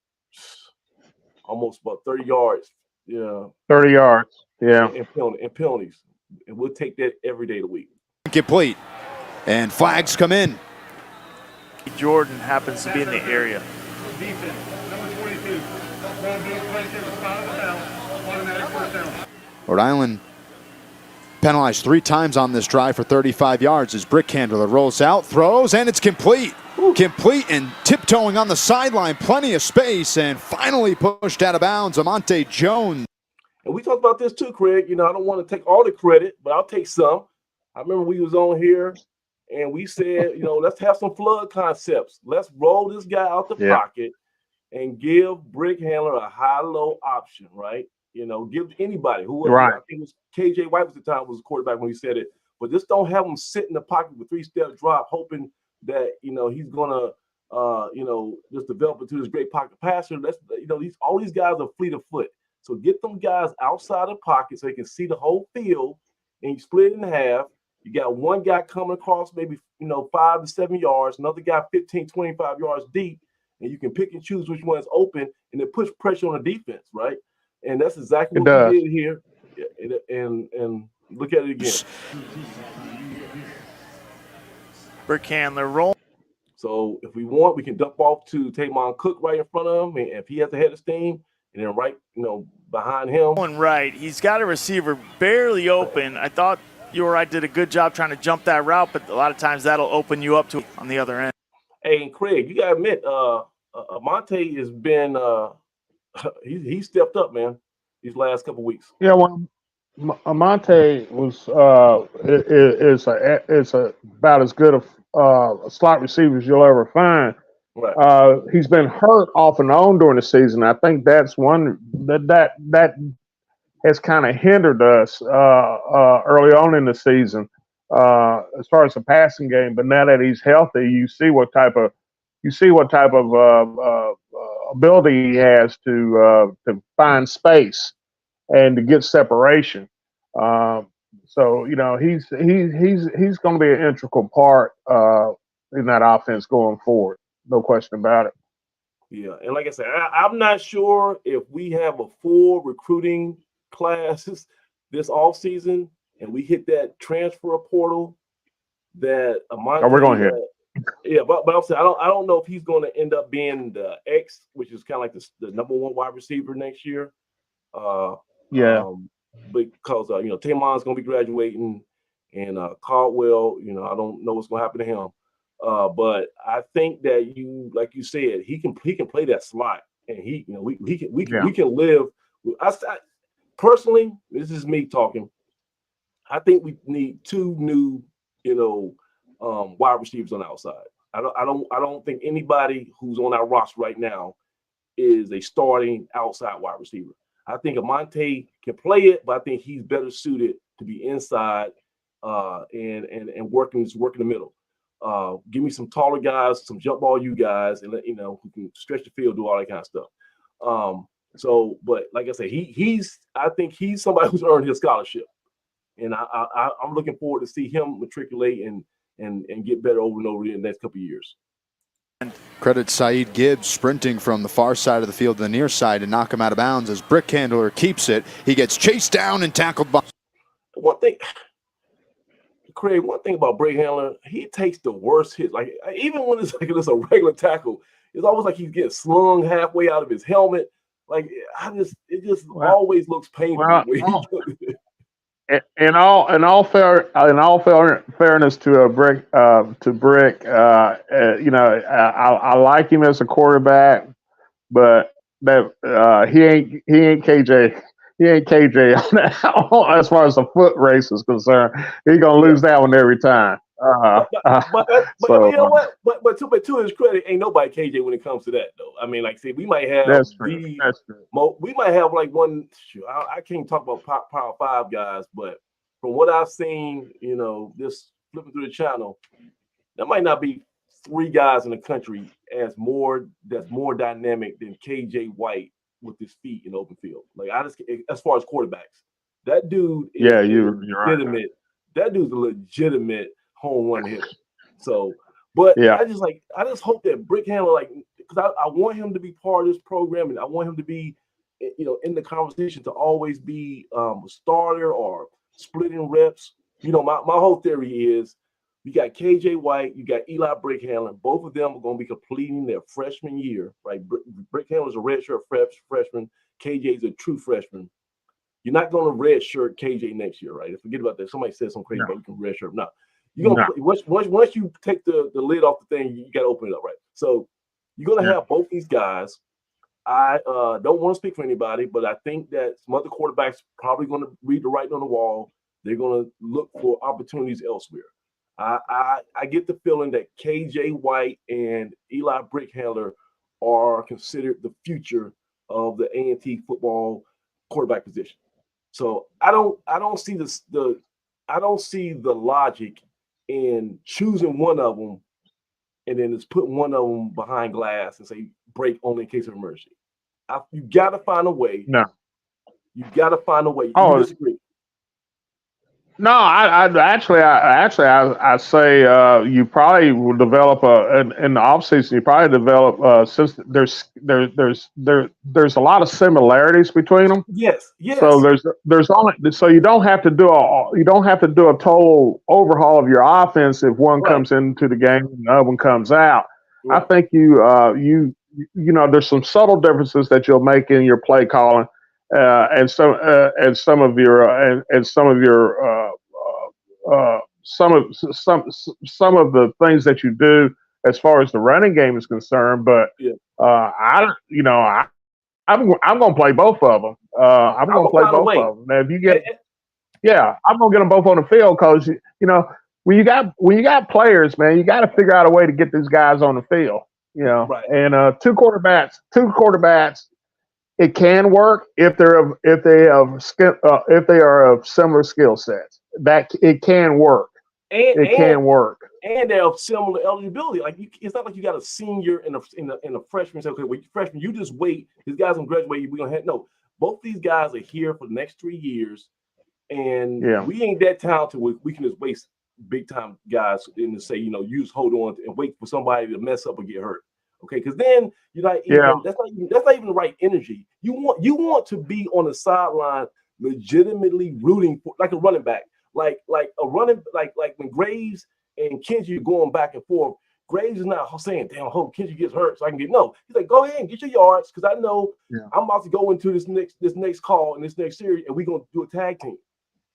almost about 30 yards. Yeah, 30 yards. Yeah, and penalties, and we'll take that every day of the week. Complete, and flags come in. Jordan happens to be in the area. Rhode Island penalized 3 times on this drive for 35 yards as Brickhandler rolls out, throws, and it's complete. Complete and tiptoeing on the sideline. Plenty of space, and finally pushed out of bounds. Amonte Jones. And we talked about this too, Craig. I don't want to take all the credit, but I'll take some. I remember we was on here, and we said, let's have some flood concepts. Let's roll this guy out the pocket and give Brickhandler a high-low option, right? Give anybody who was, I think it was KJ White at the time was the quarterback when he said it. But just don't have him sit in the pocket with 3-step drop, hoping that he's gonna just develop into this great pocket passer. That's all these guys are fleet of foot. So get them guys outside the pocket so they can see the whole field, and you split it in half. You got one guy coming across maybe 5 to 7 yards, another guy 15, 25 yards deep, and you can pick and choose which one's open, and then push pressure on the defense, right? And that's exactly what we did here. And look at it again. Brickhandler roll. So if we want, we can dump off to Tamon Cook right in front of him, and if he has a head of steam, and then right, behind him. Going right, he's got a receiver barely open. I thought you or I did a good job trying to jump that route, but a lot of times that'll open you up to on the other end. Hey, and Craig, you gotta admit, Monte has been he stepped up, man, these last couple weeks. Yeah, well, Monte was is about as good a slot receiver as you'll ever find. Right. He's been hurt off and on during the season. I think that's one that has kind of hindered us early on in the season as far as the passing game. But now that he's healthy, you see what type of ability he has to find space and to get separation. So he's going to be an integral part in that offense going forward. No question about it. Yeah, and like I said, I'm not sure if we have a full recruiting class this off season and we hit that transfer portal that Amante. Oh, we're going to hit. Yeah, but I'm saying I don't know if he's going to end up being the X, which is kind of like the number one wide receiver next year. Yeah. Because Tamon's going to be graduating, and Caldwell, I don't know what's going to happen to him. But I think that like you said, he can play that slot, and we can live. I personally, this is me talking. I think we need 2 new, wide receivers on the outside. I don't think anybody who's on our roster right now is a starting outside wide receiver. I think Amante can play it, but I think he's better suited to be inside and working the middle. Give me some taller guys, some jump ball you guys, and who can stretch the field, do all that kind of stuff. But like I said, I think he's somebody who's earned his scholarship, and I'm looking forward to see him matriculate and get better over and over in the next couple of years. Credit Saeed Gibbs sprinting from the far side of the field to the near side to knock him out of bounds as Brick Handler keeps it. He gets chased down and tackled by. One thing about Brick Handler, he takes the worst hits. Like even when it's a regular tackle, it's almost like he's getting slung halfway out of his helmet. Like it just always looks painful. In all fairness to Brick, I like him as a quarterback, but that he ain't KJ. He ain't KJ on that, as far as the foot race is concerned. He's gonna lose that one every time. But you know what? But to his credit, ain't nobody KJ when it comes to that though. I mean, like, see, we might have that's true. We might have like one. I can't talk about Power 5 guys, but from what I've seen, just flipping through the channel, there might not be 3 guys in the country that's more dynamic than KJ White with his feet in open field. Like as far as quarterbacks, that dude is you're legitimate. Right. That dude's a legitimate home run hitter. So, but I just hope that Brick Handler, because I want him to be part of this program, and I want him to be, in the conversation to always be a starter or splitting reps. My whole theory is you got KJ White, you got Eli Brick Handler. Both of them are going to be completing their freshman year, right? Brick Handler's a redshirt freshman. KJ's a true freshman. You're not going to redshirt KJ next year, right? Forget about that. Somebody said something crazy about you can redshirt. No. You're gonna once you take the lid off the thing, you got to open it up, right? So you're going to have both these guys. I don't want to speak for anybody, but I think that some other quarterbacks probably going to read the writing on the wall. They're going to look for opportunities elsewhere. I get the feeling that KJ White and Eli Brick Handler are considered the future of the A&T football quarterback position. So I don't see the logic in choosing one of them and then just putting one of them behind glass and say break only in case of emergency. You got to find a way. No, you got to find a way. Oh, you disagree? No, I say you probably will develop in the offseason. You probably develop since there's a lot of similarities between them. Yes. So there's only so you don't have to do a total overhaul of your offense if one comes into the game and the other one comes out. Right. I think there's some subtle differences that you'll make in your play calling. And some of the things that you do as far as the running game is concerned, but I'm going to play both of them. I'm going to play both of them. Now, if you get, I'm going to get them both on the field because when you got players, man, you got to figure out a way to get these guys on the field. Right. And two quarterbacks. It can work if they are of similar skill sets. That it can work. It can work. And they have similar eligibility. Like it's not like you got a senior and a freshman. Say, okay, well, freshman, you just wait. These guys gonna graduate. We're gonna have no. Both these guys are here for the next 3 years, And we ain't that talented. We can just waste big time guys and to say, you know, you just hold on and wait for somebody to mess up or get hurt. Okay, because then you're not even that's not even the right energy. You want to be on the sideline legitimately rooting for, like a running back, like a running like when Graves and Kenji are going back and forth. Graves is not saying, damn, I hope Kenji gets hurt so I can get no. He's like, go ahead and get your yards because I know I'm about to go into this next call and this next series and we're gonna do a tag team.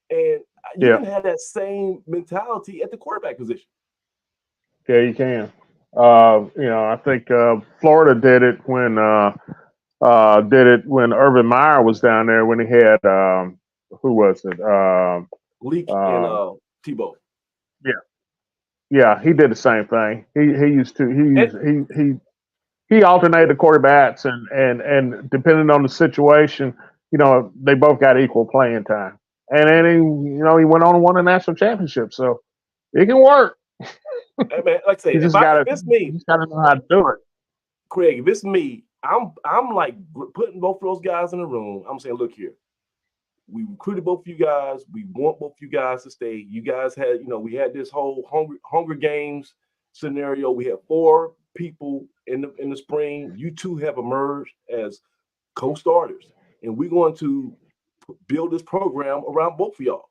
And you can have that same mentality at the quarterback position. Yeah, you can. You know, I think Florida did it when Urban Meyer was down there when he had who was it? Leak and Tebow. Yeah, he did the same thing. He alternated the quarterbacks and depending on the situation, you know, they both got equal playing time. And then he went on and won a national championship. So it can work. Hey man, like I say, if it's me, you just gotta know how to do it. Craig, if it's me, I'm like putting both of those guys in the room. I'm saying, look here, we recruited both of you guys. We want both of you guys to stay. You guys had, you know, we had this whole Hunger Games scenario. We had 4 people in the spring. You 2 have emerged as co-starters, and we're going to build this program around both of y'all.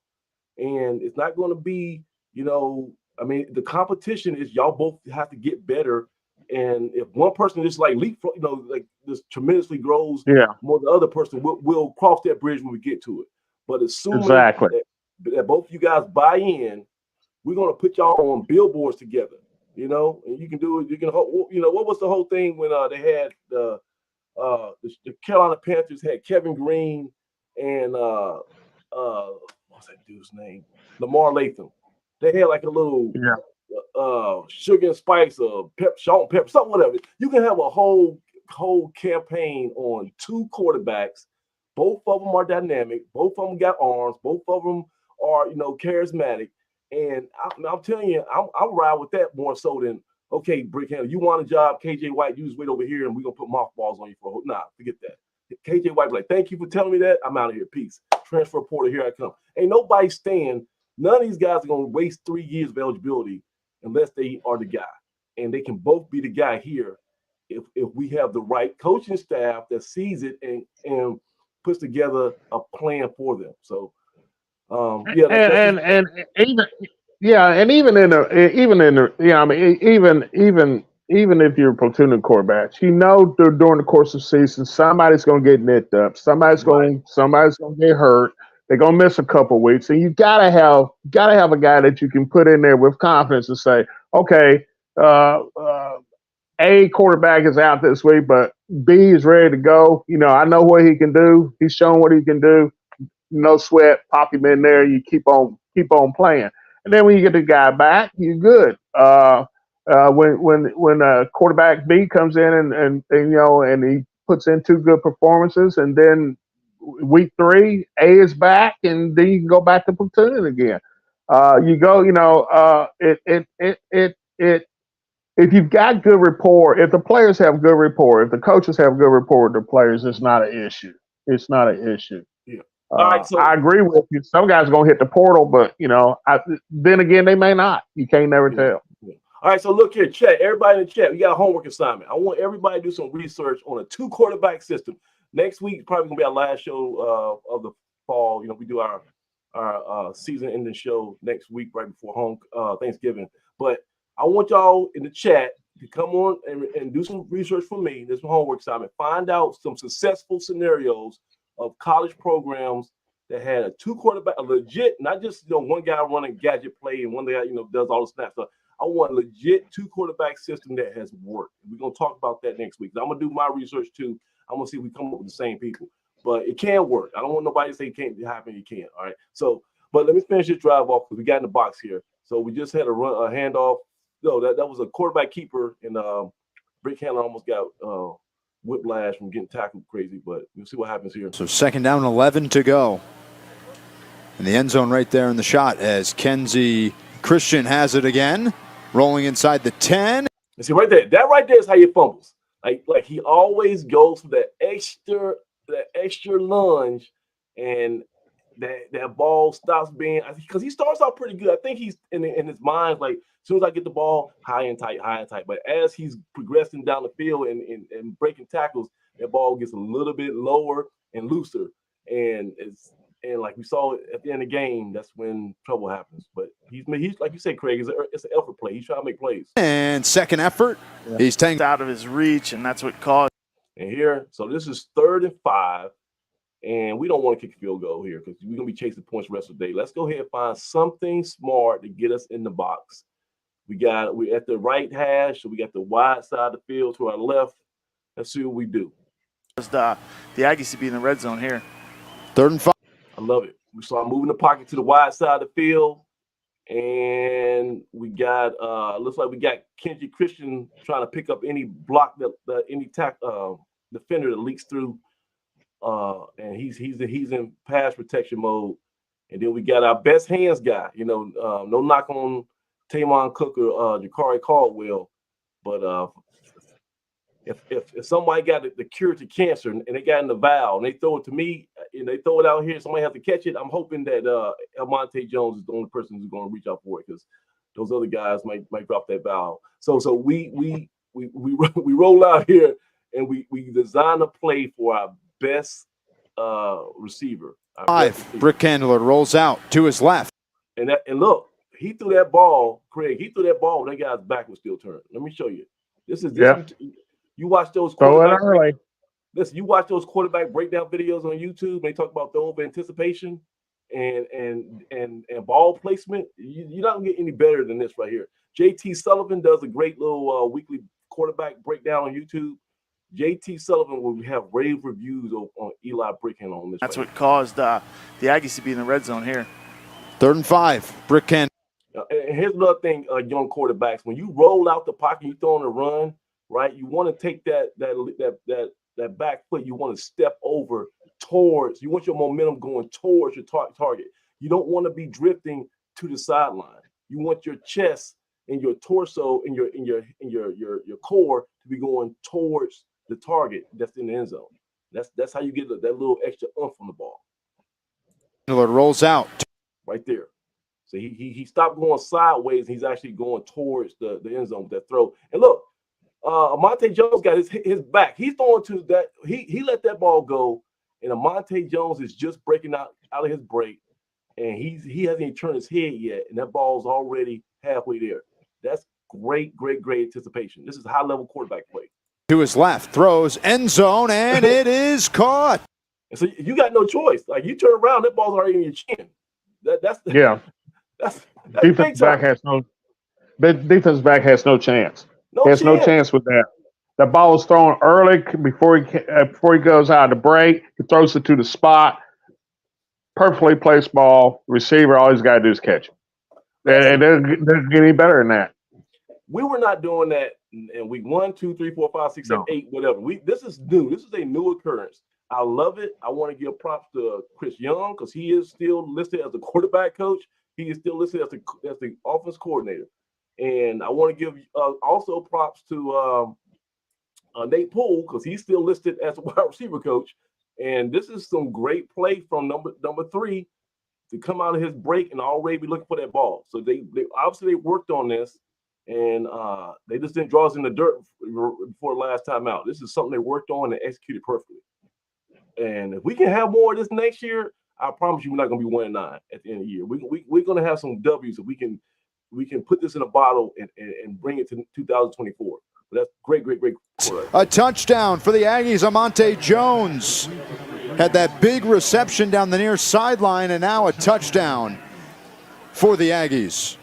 And it's not going to be, you know, I mean, the competition is y'all both have to get better. And if one person just like leapfrog, you know, like this tremendously grows, more the other person will cross that bridge when we get to it. But assuming that both of you guys buy in, we're going to put y'all on billboards together, you know, and you can do it. You can, you know, what was the whole thing when they had the Carolina Panthers had Kevin Green and what's that dude's name? Lamar Latham. They had like a little sugar and spice or salt and pepper, something, whatever. You can have a whole campaign on 2 quarterbacks. Both of them are dynamic. Both of them got arms. Both of them are, you know, charismatic. And I'm telling you, I'm ride with that more so than, okay, Brick Handler, you want a job, KJ White, you just wait over here and we're going to put mothballs on you for a whole. Nah, forget that. KJ White like, thank you for telling me that. I'm out of here. Peace. Transfer portal, here I come. Ain't nobody staying. None of these guys are going to waste 3 years of eligibility unless they are the guy. And they can both be the guy here if we have the right coaching staff that sees it and puts together a plan for them. So, even if you're platooning quarterbacks, you know, during the course of the season, somebody's going to get nicked up. Somebody's going to get hurt. They're going to miss a couple weeks, and you gotta have a guy that you can put in there with confidence and say, okay, A quarterback is out this week, but B is ready to go. You know, I know what he can do. He's shown what he can do. No sweat. Pop him in there. You keep on playing, and then when you get the guy back, you're good. When quarterback B comes in and you know, and he puts in 2 good performances, and then week 3, A is back, and then you can go back to platooning again. If you've got good rapport, if the players have good rapport, if the coaches have good rapport with the players, it's not an issue. It's not an issue. Yeah. All right, so I agree with you. Some guys are going to hit the portal, but, you know, then again, they may not. You can't never tell. Yeah. All right, so look here, chat. Everybody in the chat, we got a homework assignment. I want everybody to do some research on a 2 quarterback system. Next week is probably going to be our last show of the fall. You know, we do our season-ending show next week right before Thanksgiving. But I want y'all in the chat to come on and do some research for me. There's some homework assignment. Find out some successful scenarios of college programs that had a 2 quarterback, a legit, not just, you know, one guy running gadget play and one guy, you know, does all the snap stuff. I want a legit 2 quarterback system that has worked. We're going to talk about that next week. I'm going to do my research too. I'm going to see if we come up with the same people. But it can work. I don't want nobody to say it can't happen. It can. All right. So, but let me finish this drive off because we got in the box here. So we just had a handoff. No, that was a quarterback keeper, and Brick Handler almost got whiplash from getting tackled crazy. But we'll see what happens here. So 2nd down, 11 to go. In the end zone right there in the shot as Kenzie Christian has it again. Rolling inside the 10. And see right there, that right there is how you fumbles. Like he always goes for that extra lunge, and that ball stops being, because he starts out pretty good. I think he's in his mind, like, as soon as I get the ball, high and tight. But as he's progressing down the field and breaking tackles, that ball gets a little bit lower and looser. And like we saw at the end of the game, that's when trouble happens. But he's like you said, Craig, it's an effort play. He's trying to make plays. And second effort, he's taking out of his reach, and that's what caused. And here, so this is 3rd and 5. And we don't want to kick a field goal here because we're going to be chasing points the rest of the day. Let's go ahead and find something smart to get us in the box. We're at the right hash, so we got the wide side of the field to our left. Let's see what we do. The Aggies to be in the red zone here. 3rd and 5. I love it. We start moving the pocket to the wide side of the field. And we got looks like we got Kenji Christian trying to pick up any block any defender that leaks through. And he's in pass protection mode. And then we got our best hands guy. No knock on Tamon Cook or Jakari Caldwell, but if somebody got the cure to cancer and they got in the vial and they throw it to me and they throw it out here, somebody has to catch it. I'm hoping that Almonte Jones is the only person who's going to reach out for it, because those other guys might drop that vial. So we roll out here and we design a play for our best receiver. 5. Brick Handler rolls out to his left. And look, he threw that ball, Craig. He threw that ball. That guy's back was still turned. Let me show you. You watch those. Listen, you watch those quarterback breakdown videos on YouTube. They talk about throwing for anticipation and ball placement. You're not gonna get any better than this right here. JT Sullivan does a great little weekly quarterback breakdown on YouTube. JT Sullivan will have rave reviews on Eli Brickhandler on this. That's what caused the Aggies to be in the red zone here. 3rd and 5. Brickhandler. And here's another thing, young quarterbacks. When you roll out the pocket, you throw on a run, right? You want to take that back foot. You want to step over towards. You want your momentum going towards your target. You don't want to be drifting to the sideline. You want your chest and your torso and your core to be going towards the target that's in the end zone. That's how you get that little extra oomph on the ball. Rolls out right there. So he stopped going sideways. He's actually going towards the end zone with that throw. And look, Amonte Jones got his back. He's throwing to that. He let that ball go, and Amonte Jones is just breaking out of his break, and he hasn't even turned his head yet, and that ball's already halfway there. That's great anticipation. This is high-level quarterback play. To his left, throws end zone, and it is caught. And so you got no choice. Like, you turn around, that ball's already in your chin. That's defense back has no chance. No chance with that. The ball is thrown early before he goes out of the break. He throws it to the spot. Perfectly placed ball. Receiver, all he's got to do is catch it. And it doesn't get any better than that. We were not doing that in week 1, 2, 3, 4, 5, 6, 7, 8, whatever. This is new. This is a new occurrence. I love it. I want to give props to Chris Young, because he is still listed as the quarterback coach. He is still listed as the offense coordinator. And I want to give also props to Nate Poole, because he's still listed as a wide receiver coach. And this is some great play from number 3 to come out of his break and already be looking for that ball. So they obviously worked on this, and they just didn't draw us in the dirt before the last time out. This is something they worked on and executed perfectly. And if we can have more of this next year, I promise you we're not going to be 1-9 at the end of the year. We're going to have some W's that we can put this in a bottle and bring it to 2024. But that's great. A touchdown for the Aggies. Amonte Jones had that big reception down the near sideline, and now a touchdown for the Aggies.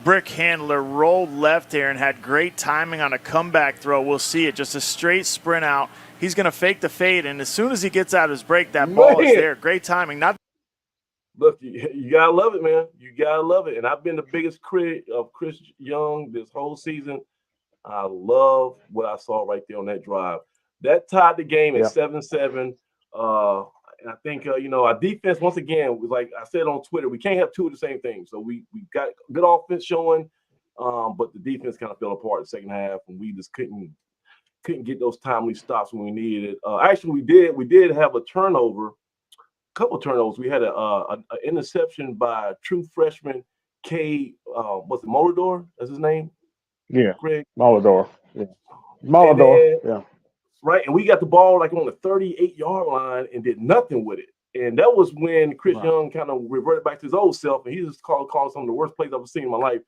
Brick Handler rolled left there and had great timing on a comeback throw. We'll see it. Just a straight sprint out. He's going to fake the fade, and as soon as he gets out of his break, that ball is there. Great timing. Look, you got to love it, man. You got to love it. And I've been the biggest critic of Chris Young this whole season. I love what I saw right there on that drive. That tied the game at 7-7. And I think, our defense, once again, was like I said on Twitter, we can't have two of the same things. So we got good offense showing, but the defense kind of fell apart in the second half, and we just couldn't get those timely stops when we needed it. Actually, we did have a turnover couple turnovers. We had an interception by true freshman K. What's it, Molador? That's his name. Yeah, Greg Molador. Yeah, Molador. Yeah. Right, and we got the ball like on the 38-yard line and did nothing with it. And that was when Chris Young kind of reverted back to his old self, and he just called some of the worst plays I've ever seen in my life.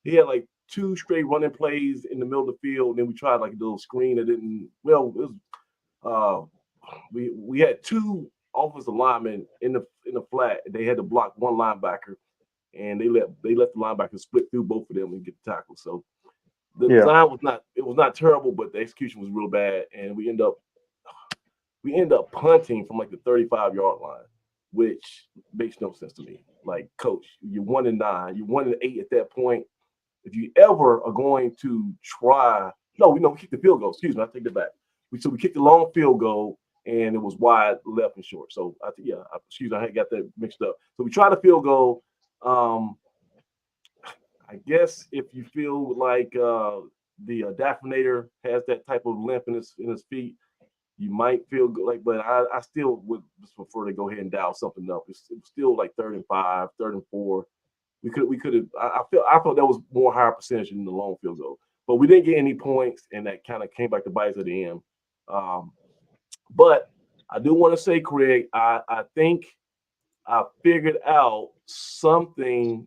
He had like 2 straight running plays in the middle of the field, and then we tried like a little screen that didn't. Well, it was, we had 2 offensive linemen in the flat. They had to block one linebacker, and they let the linebacker split through both of them and get the tackle. So the design was not terrible, but the execution was real bad, and we end up punting from like the 35-yard line, which makes no sense to me. Like, coach, you're 1-9, you're 1-8 at that point. If you ever are going to try, we kicked the field goal. Excuse me, I take that back. We kicked the long field goal, and it was wide left and short. So I had got that mixed up. So we tried the field goal. I guess if you feel like the Daphnator has that type of limp in his feet, you might feel good. Like, but I still would just prefer to go ahead and dial something up. It was still like 3rd and 5, 3rd and 4. We could have. I thought that was more higher percentage than the long field goal, but we didn't get any points, and that kind of came back to bite us at the end. But I do want to say, Craig, I think I figured out something,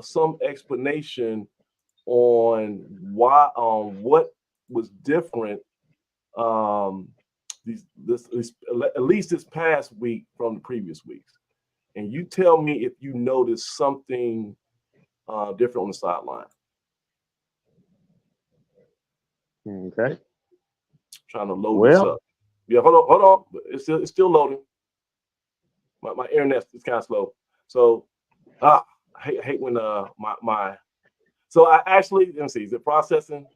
some explanation on why, what was different. At least this past week from the previous weeks. And you tell me if you noticed something different on the sideline. Okay. Trying to load this up. Yeah, hold on. It's still loading. My internet is kind of slow. So I hate when so I actually, let me see, is it processing?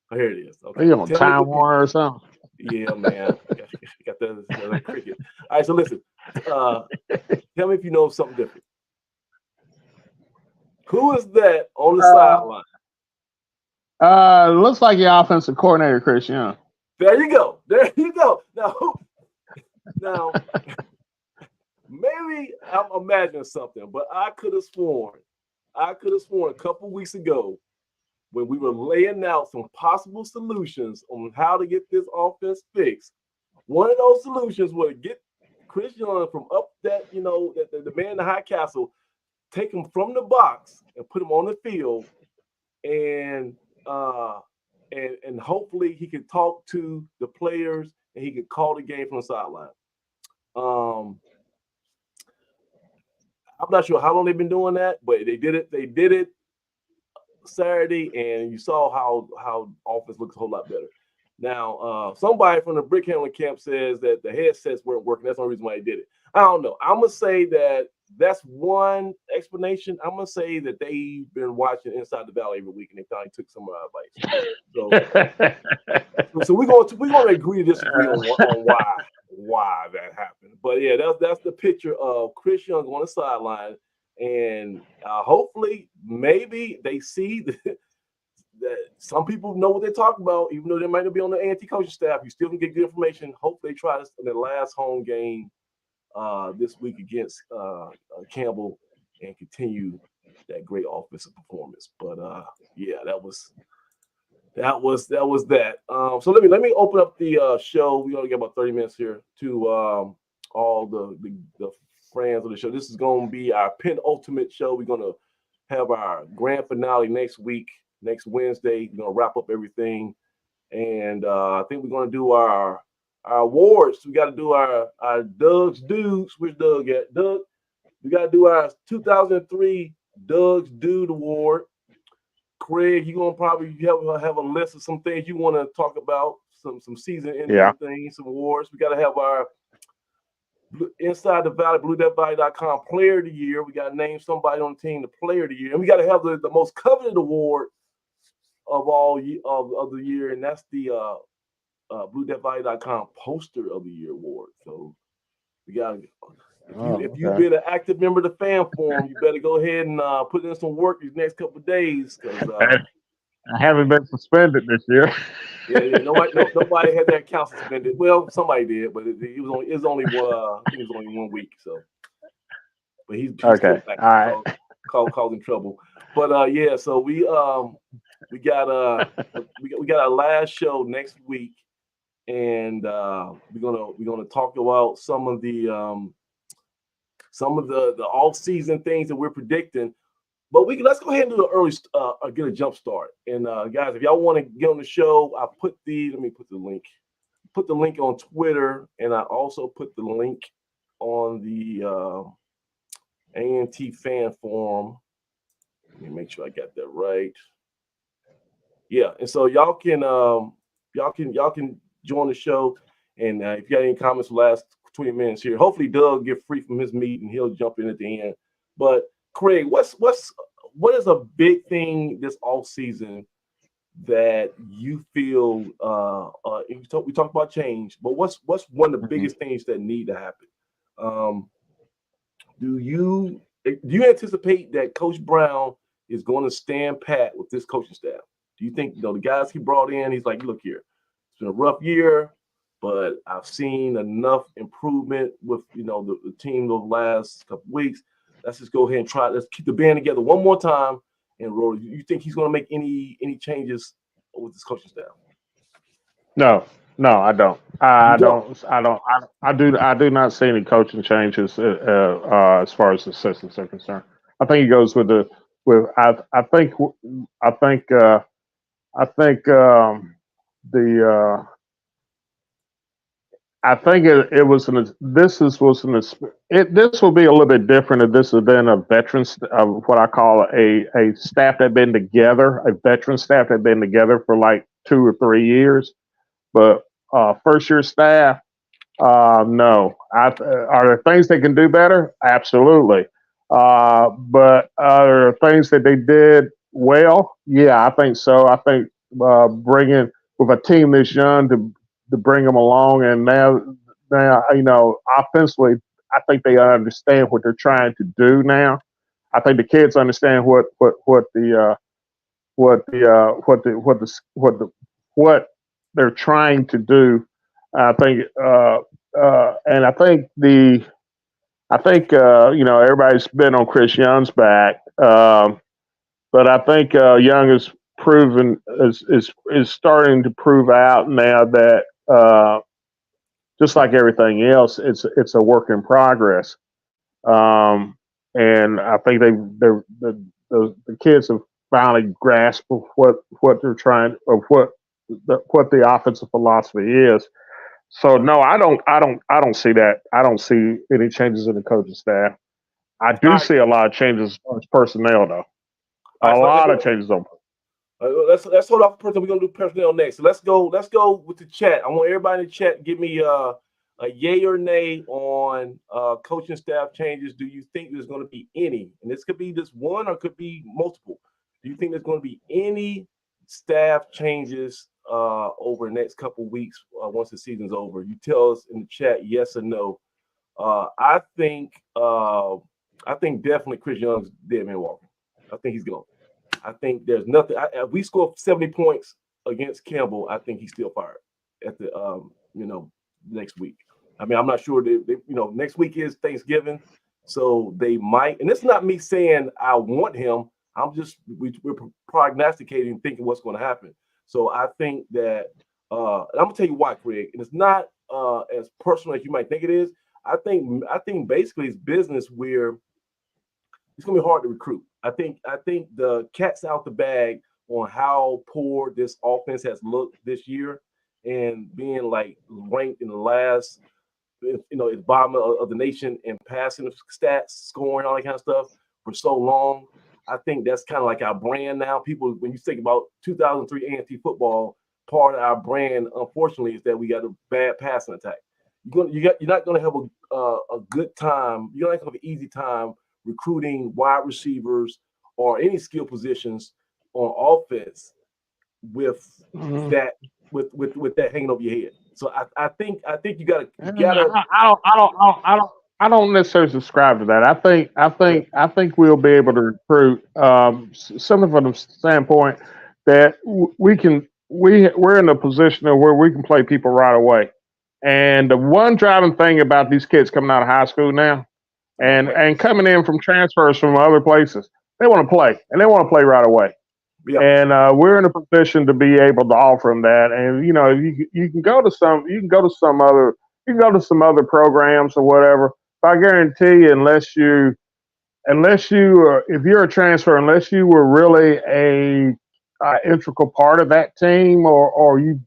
Oh, here it is. Okay. Are you on Time Warner or something? Yeah, man. Got the cricket. All right, so listen. Tell me if you know something different. Who is that on the sideline? Looks like your offensive coordinator, Chris Young. There you go. Now, maybe I'm imagining something, but I could have sworn a couple weeks ago when we were laying out some possible solutions on how to get this offense fixed. One of those solutions was get Chris Young from up that, the man in the high castle, take him from the box and put him on the field, and hopefully he can talk to the players and he can call the game from the sideline. I'm not sure how long they've been doing that, but they did it Saturday, and you saw how offense looks a whole lot better. Now, somebody from the brick handling camp says that the headsets weren't working. That's the only reason why they did it. I don't know. I'm going to say that's one explanation. I'm going to say that they've been watching Inside the Valley every week, and they finally took some of our advice. So we're going to agree to disagree on why that happened. But yeah, that's the picture of Chris Young on the sideline, and hopefully maybe they see that some people know what they're talking about, even though they might not be on the A&T coaching staff. You still can get good information. Hopefully they try this in their last home game this week against Campbell and continue that great offensive performance. But yeah, that was that. So let me open up the show. We only got about 30 minutes here to all the friends of the show. This is going to be our penultimate show. We're going to have our grand finale next week. Next Wednesday, we're gonna wrap up everything, and I think we're gonna do our awards. We got to do our Doug's Dudes. Where's Doug at? Doug, we got to do our 2003 Doug's Dude Award. Craig, you're gonna probably have a list of some things you want to talk about, some season-ending things, some awards. We got to have our Inside the Valley, BlueDeathValley.com Player of the Year. We got to name somebody on the team the Player of the Year, and we got to have the most coveted award of all of the year, and that's the BlueDeathValley.com Poster of the Year award. So we got if you've been an active member of the fan forum, you better go ahead and put in some work these next couple of days. Because I haven't been suspended this year. Yeah. Nobody had their account suspended. Well, somebody did, but it was only one. I think it was only 1 week. So, but he's okay. still back. All right. Causing trouble. But yeah, so we got our last show next week, and we're gonna talk about some of the off-season things that we're predicting. But let's go ahead and do the early get a jump start. And guys, if y'all want to get on the show, let me put the link. Put the link on Twitter, and I also put the link on the ANT fan forum. Let me make sure I got that right. Yeah, and so y'all can join the show, and if you got any comments, the last 20 minutes here. Hopefully, Doug get free from his meet, and he'll jump in at the end. But Craig, what is a big thing this off season that you feel? We talked about change, but what's one of the biggest things that need to happen? Do you anticipate that Coach Brown is going to stand pat with this coaching staff? Do you think the guys he brought in, he's like, look here, it's been a rough year, but I've seen enough improvement with the team those last couple weeks. Let's just go ahead and try. Let's keep the band together one more time and roll. You think he's going to make any changes with this coaching staff? No, I don't. I do not see any coaching changes as far as assistants are concerned. I think he goes with this will be a little bit different if this had been a veteran of what I call a staff that had been together, a veteran staff that had been together for like 2 or 3 years. But first year staff, no. Are there things they can do better? Absolutely. But are there things that they did well? Yeah, I think so. I think bringing with a team this young to bring them along, and now offensively, I think they understand what they're trying to do now. I think the kids understand what they're trying to do. I think, and I think everybody's been on Chris Young's back, but I think Young is starting to prove out now that just like everything else, it's a work in progress. And I think the kids have finally grasped what they're trying, or what the offensive philosophy is. So no, I don't see that. I don't see any changes in the coaching staff. I do see a lot of changes as far as personnel, though. A lot of changes on. Let's hold off. We're gonna do personnel next. So let's go with the chat. I want everybody in the chat to give me a yay or nay on coaching staff changes. Do you think there's going to be any? And this could be just one or could be multiple. Do you think there's going to be any staff changes over the next couple of weeks once the season's over? You tell us in the chat yes or no. I think definitely Chris Young's dead man walking. I think he's gone. I think there's nothing. If we score 70 points against Campbell, I think he's still fired at the next week. I mean, I'm not sure. Next week is Thanksgiving, so they might. And it's not me saying I want him. We're prognosticating, thinking what's going to happen. So I think that I'm gonna tell you why, Craig. And it's not as personal as you might think it is. I think basically it's business where it's gonna be hard to recruit. I think the cat's out the bag on how poor this offense has looked this year, and being like ranked in the last, at the bottom of the nation in passing stats, scoring, all that kind of stuff for so long. I think that's kind of like our brand now. People, when you think about 2003 A&T football, part of our brand, unfortunately, is that we got a bad passing attack. You're not going to have a good time. You're not going to have an easy time recruiting wide receivers or any skill positions on offense with that with that hanging over your head. So I think you gotta. I don't necessarily subscribe to that. I think we'll be able to recruit something from the standpoint that we can we're in a position of where we can play people right away. And the one driving thing about these kids coming out of high school now, and coming in from transfers from other places, they want to play, and they want to play right away. Yeah. And we're in a position to be able to offer them that. And you can go to some other programs or whatever. But I guarantee you, unless you if you're a transfer, unless you were really a integral part of that team, or you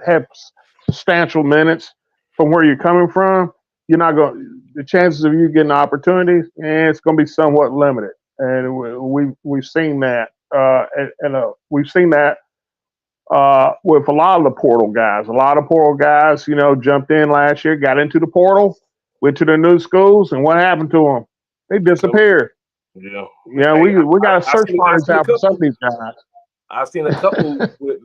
have substantial minutes from where you're coming from, you're not going. The chances of you getting opportunities, it's going to be somewhat limited. And we've seen that, we've seen that with a lot of the portal guys. A lot of portal guys, jumped in last year, got into the portal, went to the new schools, and what happened to them? They disappeared. Yeah. Yeah, we got to search parties out for some of these guys. I've seen a couple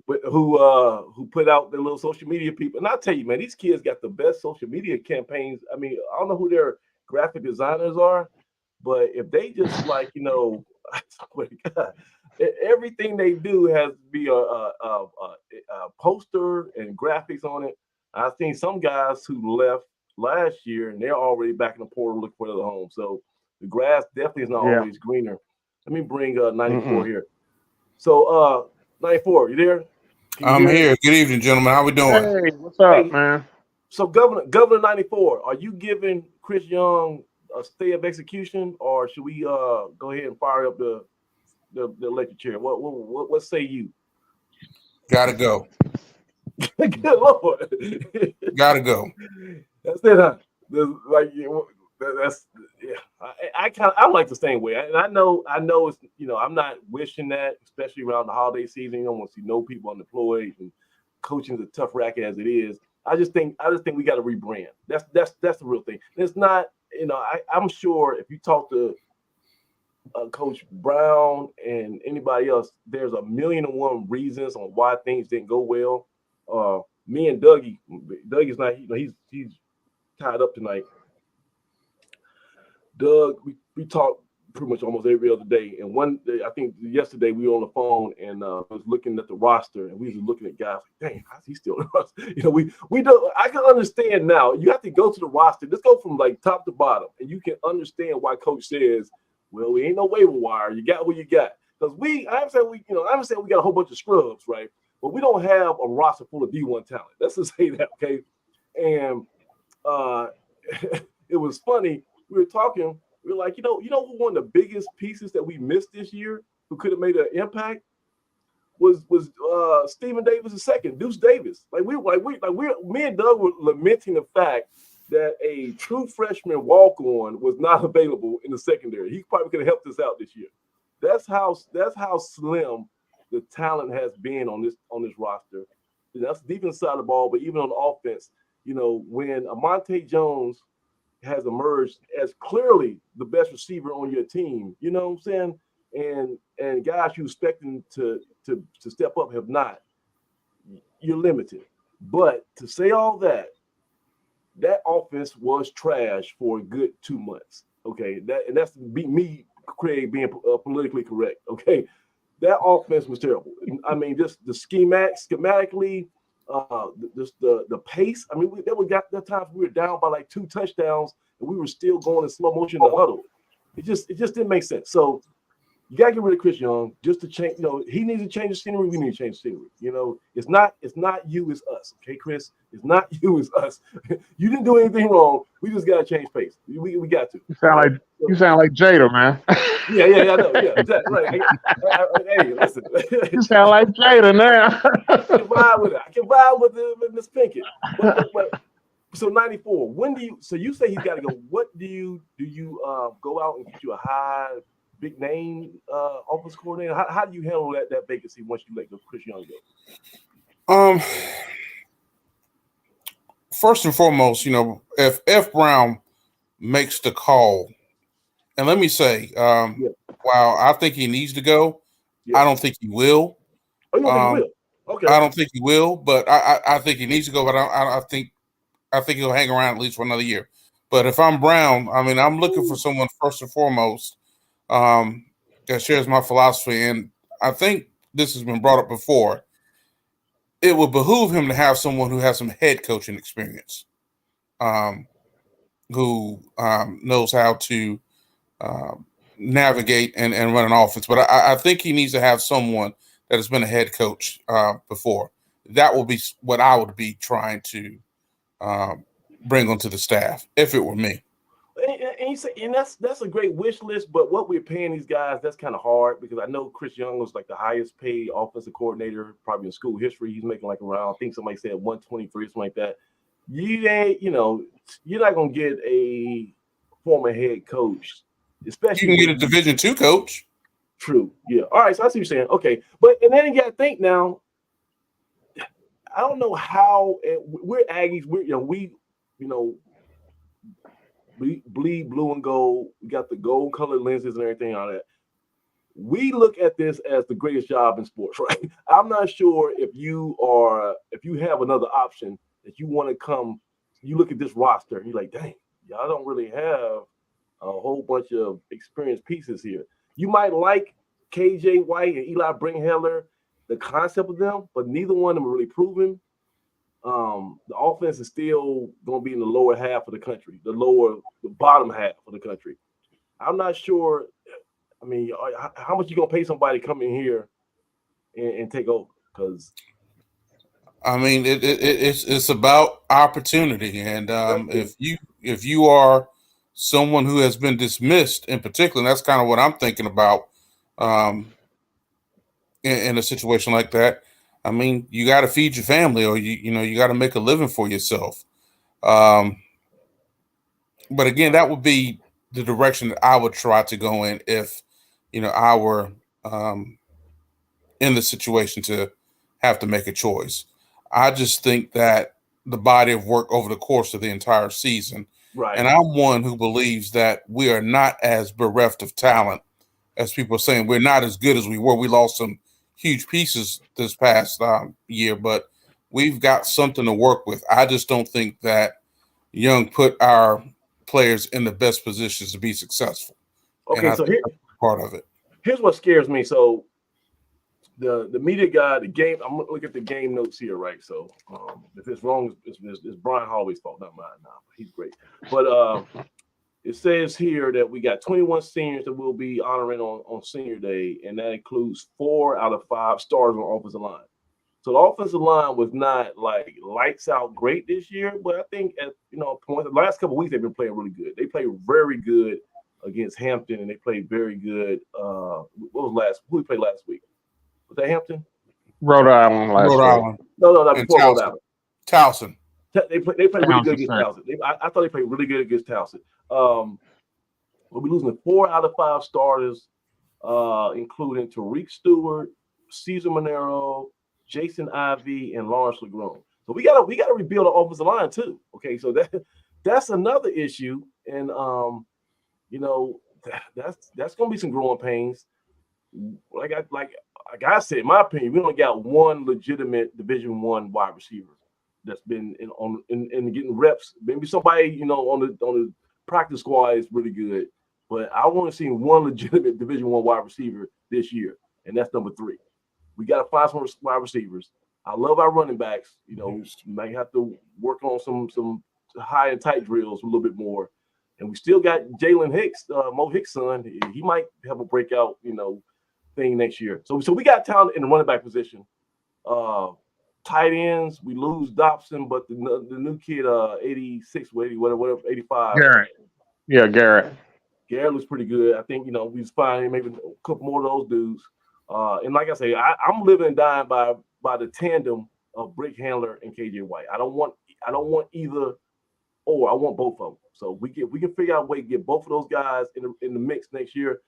who put out their little social media people, and I'll tell you, man, these kids got the best social media campaigns. I mean, I don't know who their graphic designers are, but if they just I swear to God, everything they do has to be a poster and graphics on it. I've seen some guys who left last year, and they're already back in the portal looking for another home. So the grass definitely is not always greener. Let me bring 94 here. So 94, you there? I'm here. Good evening, gentlemen. How we doing? Hey, what's up, man? So Governor 94, are you giving Chris Young a stay of execution, or should we go ahead and fire up the electric chair? What say you? Gotta go. Good Lord. Gotta go. That's it, huh? I'm like the same way. And I know it's I'm not wishing that, especially around the holiday season. You don't want to see no people unemployed, and coaching is a tough racket as it is. I just think we got to rebrand. That's the real thing. It's not, I'm sure if you talk to Coach Brown and anybody else, there's 1,000,001 reasons on why things didn't go well. Me and Dougie's not, he's tied up tonight. Doug, we talk pretty much almost every other day. And one day, I think yesterday, we were on the phone and was looking at the roster, and we was looking at guys like, dang, how's he still on the roster? We don't. I can understand now. You have to go to the roster. Let's go from like top to bottom, and you can understand why Coach says, well, we ain't no waiver wire. You got what you got. Because I understand we got a whole bunch of scrubs, right? But we don't have a roster full of D1 talent. Let's just say that, okay? And it was funny. We were talking. We were like, who one of the biggest pieces that we missed this year, who could have made an impact, was Stephen Davis II, Deuce Davis. Me and Doug were lamenting the fact that a true freshman walk-on was not available in the secondary. He probably could have helped us out this year. That's how slim the talent has been on this roster. That's the defense side of the ball, but even on offense, when Amonte Jones has emerged as clearly the best receiver on your team, you know what I'm saying? And guys you expecting to step up have not, you're limited. But to say all that offense was trash for a good 2 months. Okay, that's me, Craig, being politically correct. Okay, that offense was terrible. I mean, just the schematically, the pace. I mean, there times we were down by like 2 touchdowns and we were still going in slow motion in the huddle. It just didn't make sense. So you gotta get rid of Chris Young just to change. He needs to change the scenery. We need to change the scenery. It's not you, it's us. Okay, Chris, it's not you, it's us. You didn't do anything wrong. We just gotta change pace. We got to. You sound like Jada, man. Yeah, I know. Yeah, exactly. Right. Hey, listen. You sound like Jada now. I can vibe with Miss Pinkett. But so 94. When do you? So you say he's got to go. What do you go out and get you a high, big name offense coordinator? How do you handle that vacancy once you let Chris Young go? First and foremost, if F. Brown makes the call, and let me say, while I think he needs to go, I don't think he will. Oh, you don't think he will? Okay. I don't think he will, but I think he needs to go. But I think he'll hang around at least for another year. But if I'm Brown, I mean, I'm looking for someone first and foremost that shares my philosophy. And I think this has been brought up before. it would behoove him to have someone who has some head coaching experience, who knows how to navigate and run an offense. But I think he needs to have someone that has been a head coach before. That will be what I would be trying to bring onto the staff if it were me. And you say, and that's a great wish list, but what we're paying these guys, that's kind of hard, because I know Chris Young was like the highest paid offensive coordinator probably in school history. He's making like around, I think somebody said 123, something like that. You're not gonna get a former head coach, especially you can get a Division II coach. True. Yeah. All right. So I see what you're saying. Okay. And then you got to think now. I don't know how we're Aggies. We bleed blue and gold. We got the gold colored lenses and everything on that. We look at this as the greatest job in sports, right? I'm not sure if you have another option that you want to come. You look at this roster and you're like, dang, y'all don't really have a whole bunch of experienced pieces here. You might like KJ White and Eli Bringheller, the concept of them, but neither one of them are really proven. The offense is still going to be in the lower half of the country, the bottom half of the country. I'm not sure. I mean, how much you going to pay somebody to come in here and take over? Because I mean, it's about opportunity, and if you are someone who has been dismissed in particular, and that's kind of what I'm thinking about in a situation like that. I mean, you got to feed your family, or you got to make a living for yourself. But again, that would be the direction that I would try to go in if I were in the situation to have to make a choice. I just think that the body of work over the course of the entire season, right. And I'm one who believes that we are not as bereft of talent as people are saying. We're not as good as we were. We lost some huge pieces this past year, but we've got something to work with. I just don't think that Young put our players in the best positions to be successful. Okay, so here's part of it. Here's what scares me. So the media guy, the game, I'm gonna look at the game notes here, right? So if it's wrong, it's Brian Holloway's fault, not mine. Nah, he's great. But it says here that we got 21 seniors that we'll be honoring on Senior Day, and that includes 4 out of 5 stars on offensive line. So the offensive line was not like lights out great this year, but I think at points, the last couple of weeks they've been playing really good. They played very good against Hampton, and they played very good. Who we played last week? Was that Hampton? Rhode Island last week. No, before Rhode Island. Towson. They played really good against Towson. I thought they played really good against Towson. We'll be losing 4 out of 5 starters, including Tariq Stewart, Cesar Monero, Jason Ivey, and Lawrence LeGrone. So we gotta rebuild the offensive line too. Okay, so that's another issue, and that's gonna be some growing pains. Like I said, in my opinion, we only got one legitimate Division I wide receiver that's been in getting reps. Maybe somebody on the practice squad is really good, but I want to see one legitimate Division I wide receiver this year, and that's number 3. We got to find some wide receivers. I love our running backs. Might have to work on some high and tight drills a little bit more. And we still got Jalen Hicks, Mo Hicks' son. He might have a breakout, thing next year. So we got talent in the running back position. Tight ends, we lose Dobson, but the new kid, 86, whatever, 85. Garrett. Yeah, Garrett. Garrett looks pretty good. I think we just find maybe a couple more of those dudes. And like I say, I'm living and dying by the tandem of Brick Handler and KJ White. I don't want either or. I want both of them. So we can figure out a way to get both of those guys in the mix next year.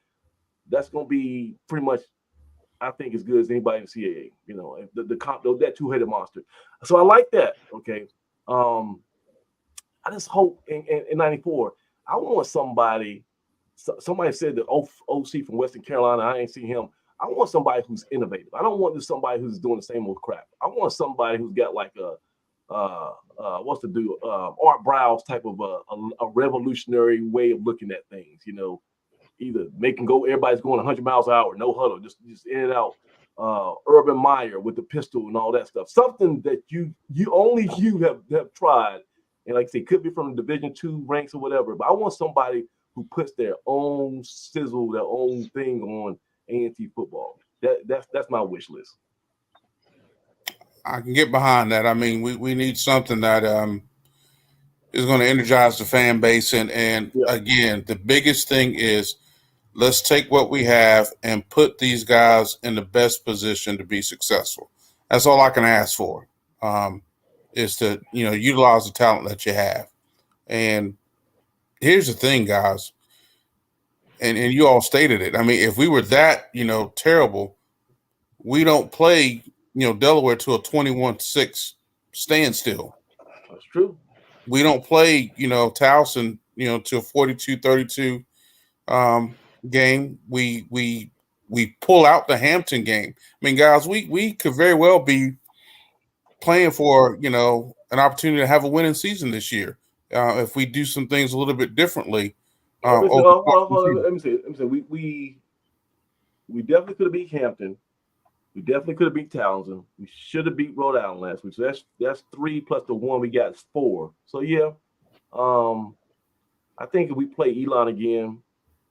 That's going to be pretty much, I think, as good as anybody in the CAA. That two-headed monster. So I like that. Okay. I just hope in '94, I want somebody. Somebody said the OC from Western Carolina. I ain't seen him. I want somebody who's innovative. I don't want just somebody who's doing the same old crap. I want somebody who's got like Art Browse type of a revolutionary way of looking at things. Either everybody's going 100 miles an hour, no huddle, just in and out. Urban Meyer with the pistol and all that stuff. Something that you have tried, and like I say, could be from the Division II ranks or whatever. But I want somebody who puts their own sizzle, their own thing on A&T football. That's my wish list. I can get behind that. I mean, we need something that is going to energize the fan base. And again, the biggest thing is let's take what we have and put these guys in the best position to be successful. That's all I can ask for, is to, utilize the talent that you have. And here's the thing, guys, and you all stated it. I mean, if we were that, terrible, we don't play, Delaware to a 21-6 standstill. That's true. We don't play, Towson, to a 42-32 game. We pull out the Hampton game. I mean, guys, we could very well be playing for, an opportunity to have a winning season this year if we do some things a little bit differently. Let me say. We definitely could have beat Hampton. We definitely could have beat Townsend. We should have beat Rhode Island last week. So that's 3 plus the 1 we got is 4. So yeah, I think if we play Elon again,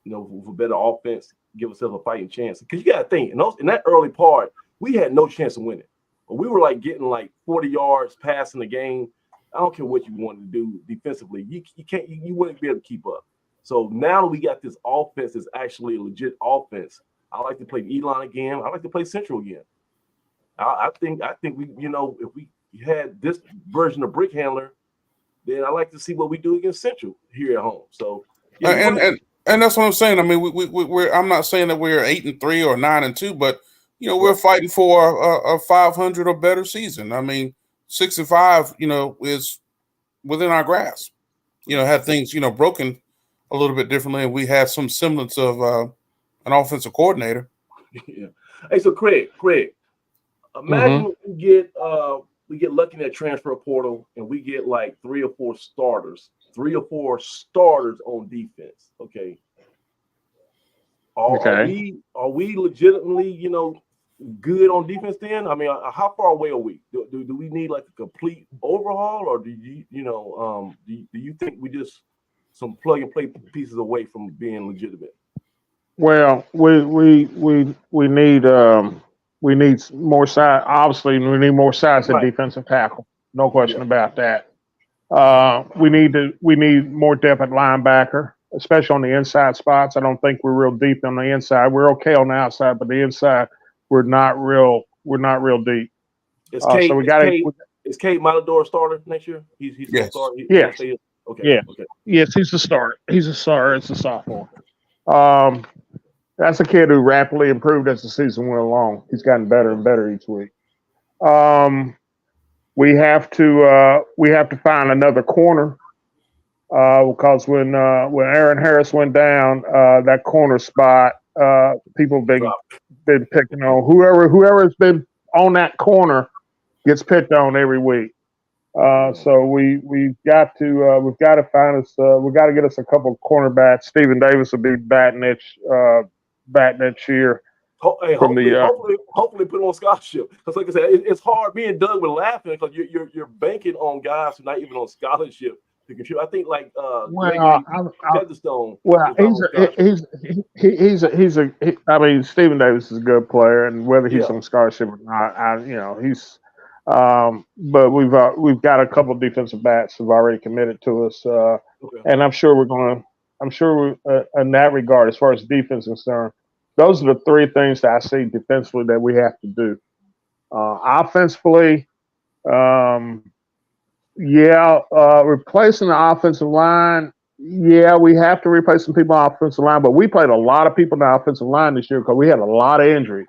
for better offense, give ourselves a fighting chance. Because you got to think, in that early part, we had no chance of winning. But we were getting 40 yards passing the game. I don't care what you wanted to do defensively. You wouldn't be able to keep up. So now that we got this offense that's actually a legit offense, I like to play Elon again. I like to play Central again. I think we, if we had this version of Brick Handler, then I like to see what we do against Central here at home. So and that's what I'm saying. I mean, we're I'm not saying that we're 8-3 or 9-2, but we're fighting for a 500 or better season. I mean, 6-5, is within our grasp. Had things broken a little bit differently, and we had some semblance of an offensive coordinator. Yeah. Hey, so Craig, imagine we get lucky in that transfer portal and we get 3 or 4 starters on defense. Okay. Are we legitimately, good on defense then? I mean, how far away are we? Do we need a complete overhaul, or do you think we just some plug and play pieces away from being legitimate? Well, we need more size. Obviously, we need more size at defensive tackle. No question about that. We need more depth at linebacker, especially on the inside spots. I don't think we're real deep on the inside. We're okay on the outside, but the inside we're not real deep. Is Cade Matador starter next year? He's yes. Start. Yes. Okay. Yeah. Okay. Yes, he's a starter. He's a starter. It's a sophomore. That's a kid who rapidly improved as the season went along. He's gotten better and better each week. We have to find another corner because when Aaron Harris went down, that corner spot, people been picking on whoever's been on that corner gets picked on every week. So we've got to find us. We got to get us a couple of cornerbacks. Stephen Davis will be batting next year. Hopefully put on scholarship. Because like I said, it's hard. Me and Doug were laughing because you're banking on guys who are not even on scholarship to contribute. I think Featherstone. Well, I mean, Stephen Davis is a good player, and whether he's on scholarship or not, he's. But we've got a couple of defensive backs who've already committed to us, and I'm sure in that regard, as far as defense is concerned, those are the 3 things that I see defensively that we have to do. Offensively, replacing the offensive line. Yeah, we have to replace some people on the offensive line, but we played a lot of people on the offensive line this year because we had a lot of injuries.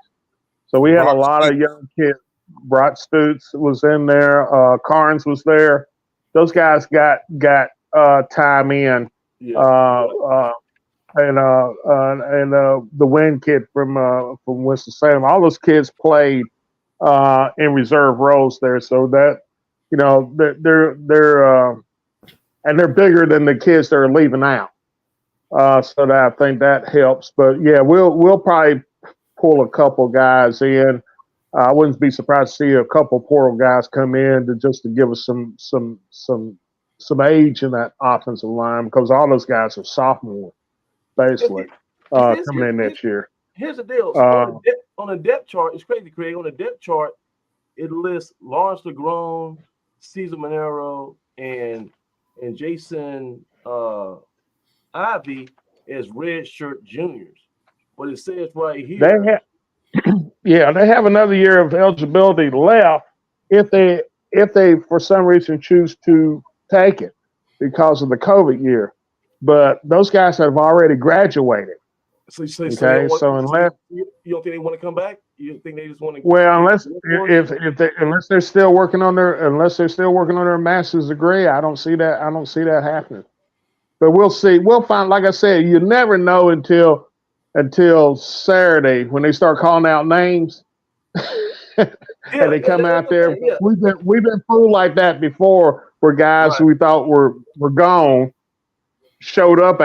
So we had a lot of young kids. Brott Stutz was in there. Carnes was there. Those guys got time in. And the Wynn kid from Winston-Salem. All those kids played in reserve roles there, so that they're bigger than the kids that are leaving out. So that I think that helps. But yeah, we'll probably pull a couple guys in. I wouldn't be surprised to see a couple portal guys come in to give us some age in that offensive line, because all those guys are sophomores, basically, coming in next year. Here's the deal. So on the depth chart, it's crazy, Craig. On the depth chart, it lists Lawrence LeGrone, Cesar Monero, and Jason Ivy as redshirt juniors. But it says right here, they have another year of eligibility left if they for some reason choose to take it because of the COVID year. But those guys have already graduated. So unless you don't think they want to come back, you think they just want to? Well, unless they're still working on their master's degree, I don't see that happening. But we'll see. We'll find. Like I said, you never know until Saturday when they start calling out names. And they come out there. Yeah. We've been fooled like that before, where guys who we thought were gone showed up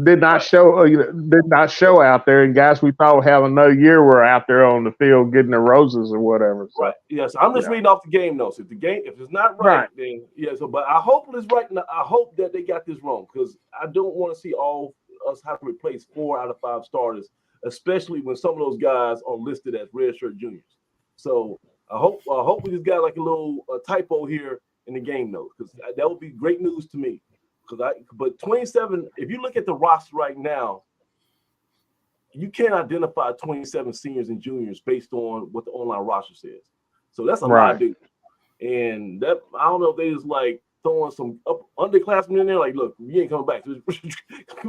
did not show out there, and guys we thought would have another year were out there on the field getting their roses or whatever. So, right. Yes, I'm just reading off the game notes. If it's not right, then yeah. So, but I hope it's right. I hope that they got this wrong, because I don't want to see all us have to replace 4 out of 5 starters, especially when some of those guys are listed as redshirt juniors. So I hope we just got like a little typo here in the game notes, because that would be great news to me. But 27, if you look at the roster right now, you can't identify 27 seniors and juniors based on what the online roster says. So that's a lot of dudes. And that, I don't know if they just like throwing some underclassmen in there, like, look, you ain't coming back. Come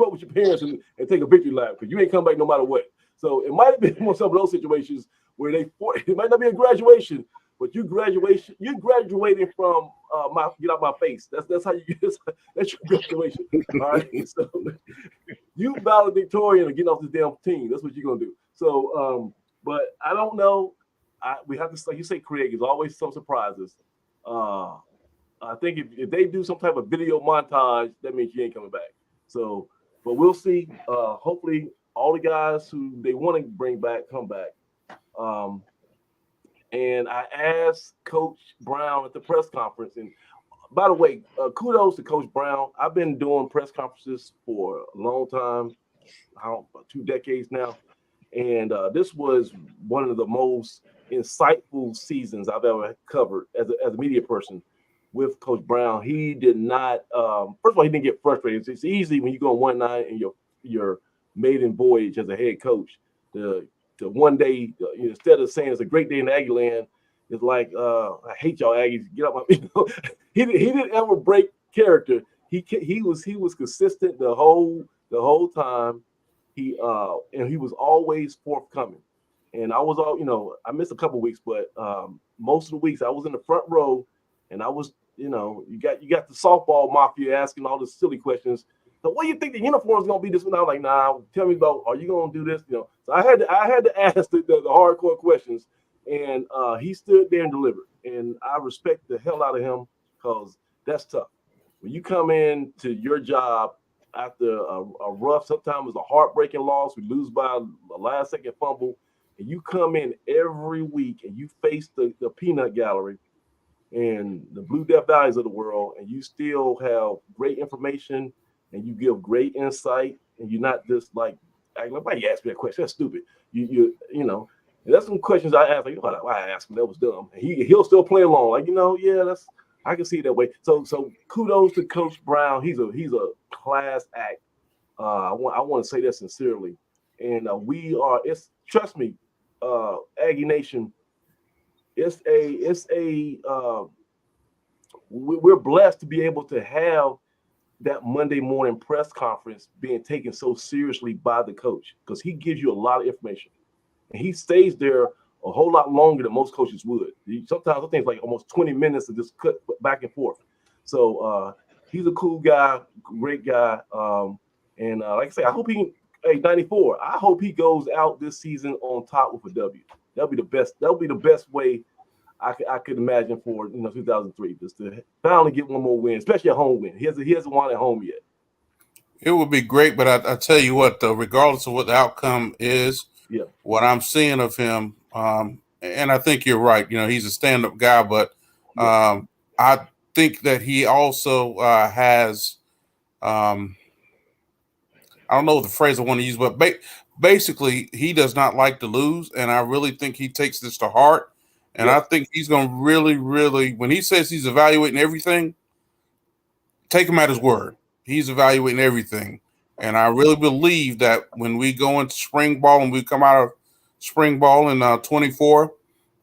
up with your parents and take a victory lap, because you ain't coming back no matter what. So it might have been some of those situations where it might not be a graduation, but you graduating from get out my face. That's how you get. That's your graduation. All right. So you valedictorian and getting off this damn team. That's what you're gonna do. So, but I don't know. We have to, like you say, Craig. There's always some surprises. I think if they do some type of video montage, that means you ain't coming back. So, but we'll see. Hopefully, all the guys who they want to bring back come back. And I asked Coach Brown at the press conference, and by the way, kudos to Coach Brown. I've been doing press conferences for a long time, about 2 decades now, and this was one of the most insightful seasons I've ever covered as a media person with Coach Brown. He did not. First of all, he didn't get frustrated. It's easy when you go on 1-9 in your maiden voyage as a head coach to one day, instead of saying it's a great day in Aggie land, it's like, I hate y'all Aggies. Get out my. He didn't ever break character. He was consistent the whole time. And he was always forthcoming. And I was I missed a couple weeks, but most of the weeks I was in the front row, and I was, you got the softball mafia asking all the silly questions. So what do you think the uniform is gonna be this one? I was like, nah, tell me about, are you gonna do this? So I had to ask the hardcore questions, and he stood there and delivered. And I respect the hell out of him, because that's tough. When you come in to your job after a rough, sometimes it's a heartbreaking loss, we lose by a last second fumble, and you come in every week and you face the peanut gallery and the Blue Death Valleys of the world, and you still have great information and you give great insight, and you're not just like, why you ask me that question? That's stupid. You know, and that's some questions I ask, like, why I asked him, that was dumb. And he'll still play along, like, that's, I can see it that way. So kudos to Coach Brown. He's a class act. I want to say that sincerely. And trust me, Aggie Nation, we're blessed to be able to have that Monday morning press conference being taken so seriously by the coach, because he gives you a lot of information, and he stays there a whole lot longer than most coaches would. Sometimes I think it's like almost 20 minutes to just cut back and forth. So he's a cool guy, great guy. And like I say, I hope 94. I hope he goes out this season on top with a W. That'll be the best. That'll be the best way I could imagine for 2003, just to finally get one more win, especially a home win. He hasn't won at home yet. It would be great, but I tell you what, though, regardless of what the outcome is, what I'm seeing of him. And I think you're right. You know, he's a stand-up guy, but I think that he also has. I don't know the phrase I want to use, but basically he does not like to lose, and I really think he takes this to heart. And I think he's going to really, really, when he says he's evaluating everything, take him at his word. He's evaluating everything. And I really believe that when we go into spring ball and we come out of spring ball in 24,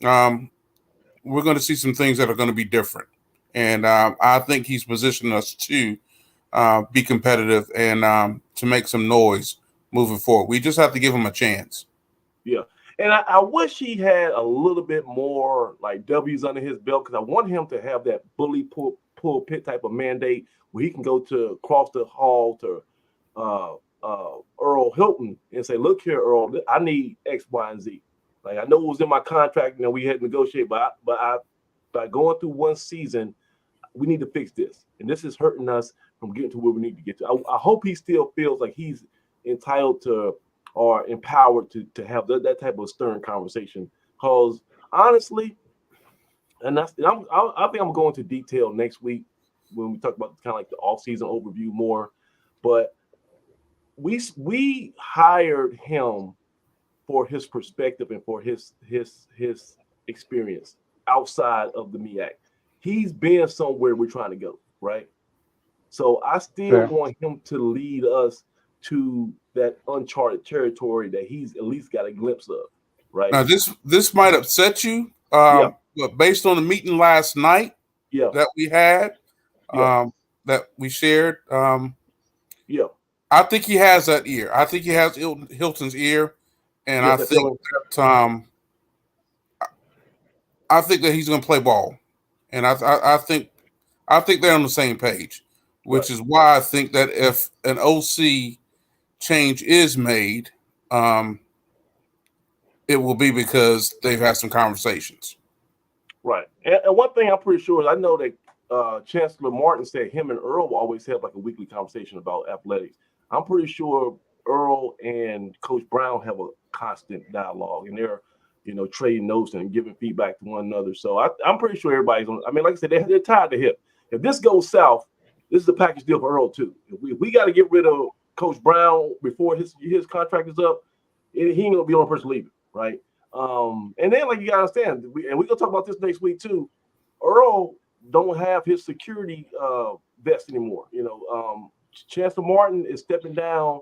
we're going to see some things that are going to be different. And I think he's positioned us to be competitive and to make some noise moving forward. We just have to give him a chance. Yeah. And I wish he had a little bit more like W's under his belt, because I want him to have that bully pulpit type of mandate where he can go to across the hall to Earl Hilton and say, look here, Earl, I need X, Y, and Z. Like, I know it was in my contract, you know, we had to negotiate, but by going through one season, we need to fix this. And this is hurting us from getting to where we need to get to. I hope he still feels like he's entitled to or empowered to have that type of stern conversation. Because honestly, and I think I'm going to detail next week when we talk about kind of like the off-season overview more. But we hired him for his perspective and for his experience outside of the MEAC. He's been somewhere we're trying to go, right? So I still want him to lead us to that uncharted territory that he's at least got a glimpse of, right? Now this might upset you, but based on the meeting last night that we had, that we shared, I think he has that ear. I think he has Hilton's ear, and I think that he's going to play ball, and I think they're on the same page, which is why I think that if an OC change is made, it will be because they've had some conversations. Right. And one thing I'm pretty sure is I know that Chancellor Martin said him and Earl will always have like a weekly conversation about athletics. I'm pretty sure Earl and Coach Brown have a constant dialogue, and they're, you know, trading notes and giving feedback to one another. So I'm pretty sure everybody's on. I mean, like I said, they're tied to hip. If this goes south, this is a package deal for Earl too. If we got to get rid of Coach Brown before his contract is up, he ain't gonna be the only person leaving, right? And then, like, you gotta understand, we're gonna talk about this next week too. Earl don't have his security vest anymore. You know, Chancellor Martin is stepping down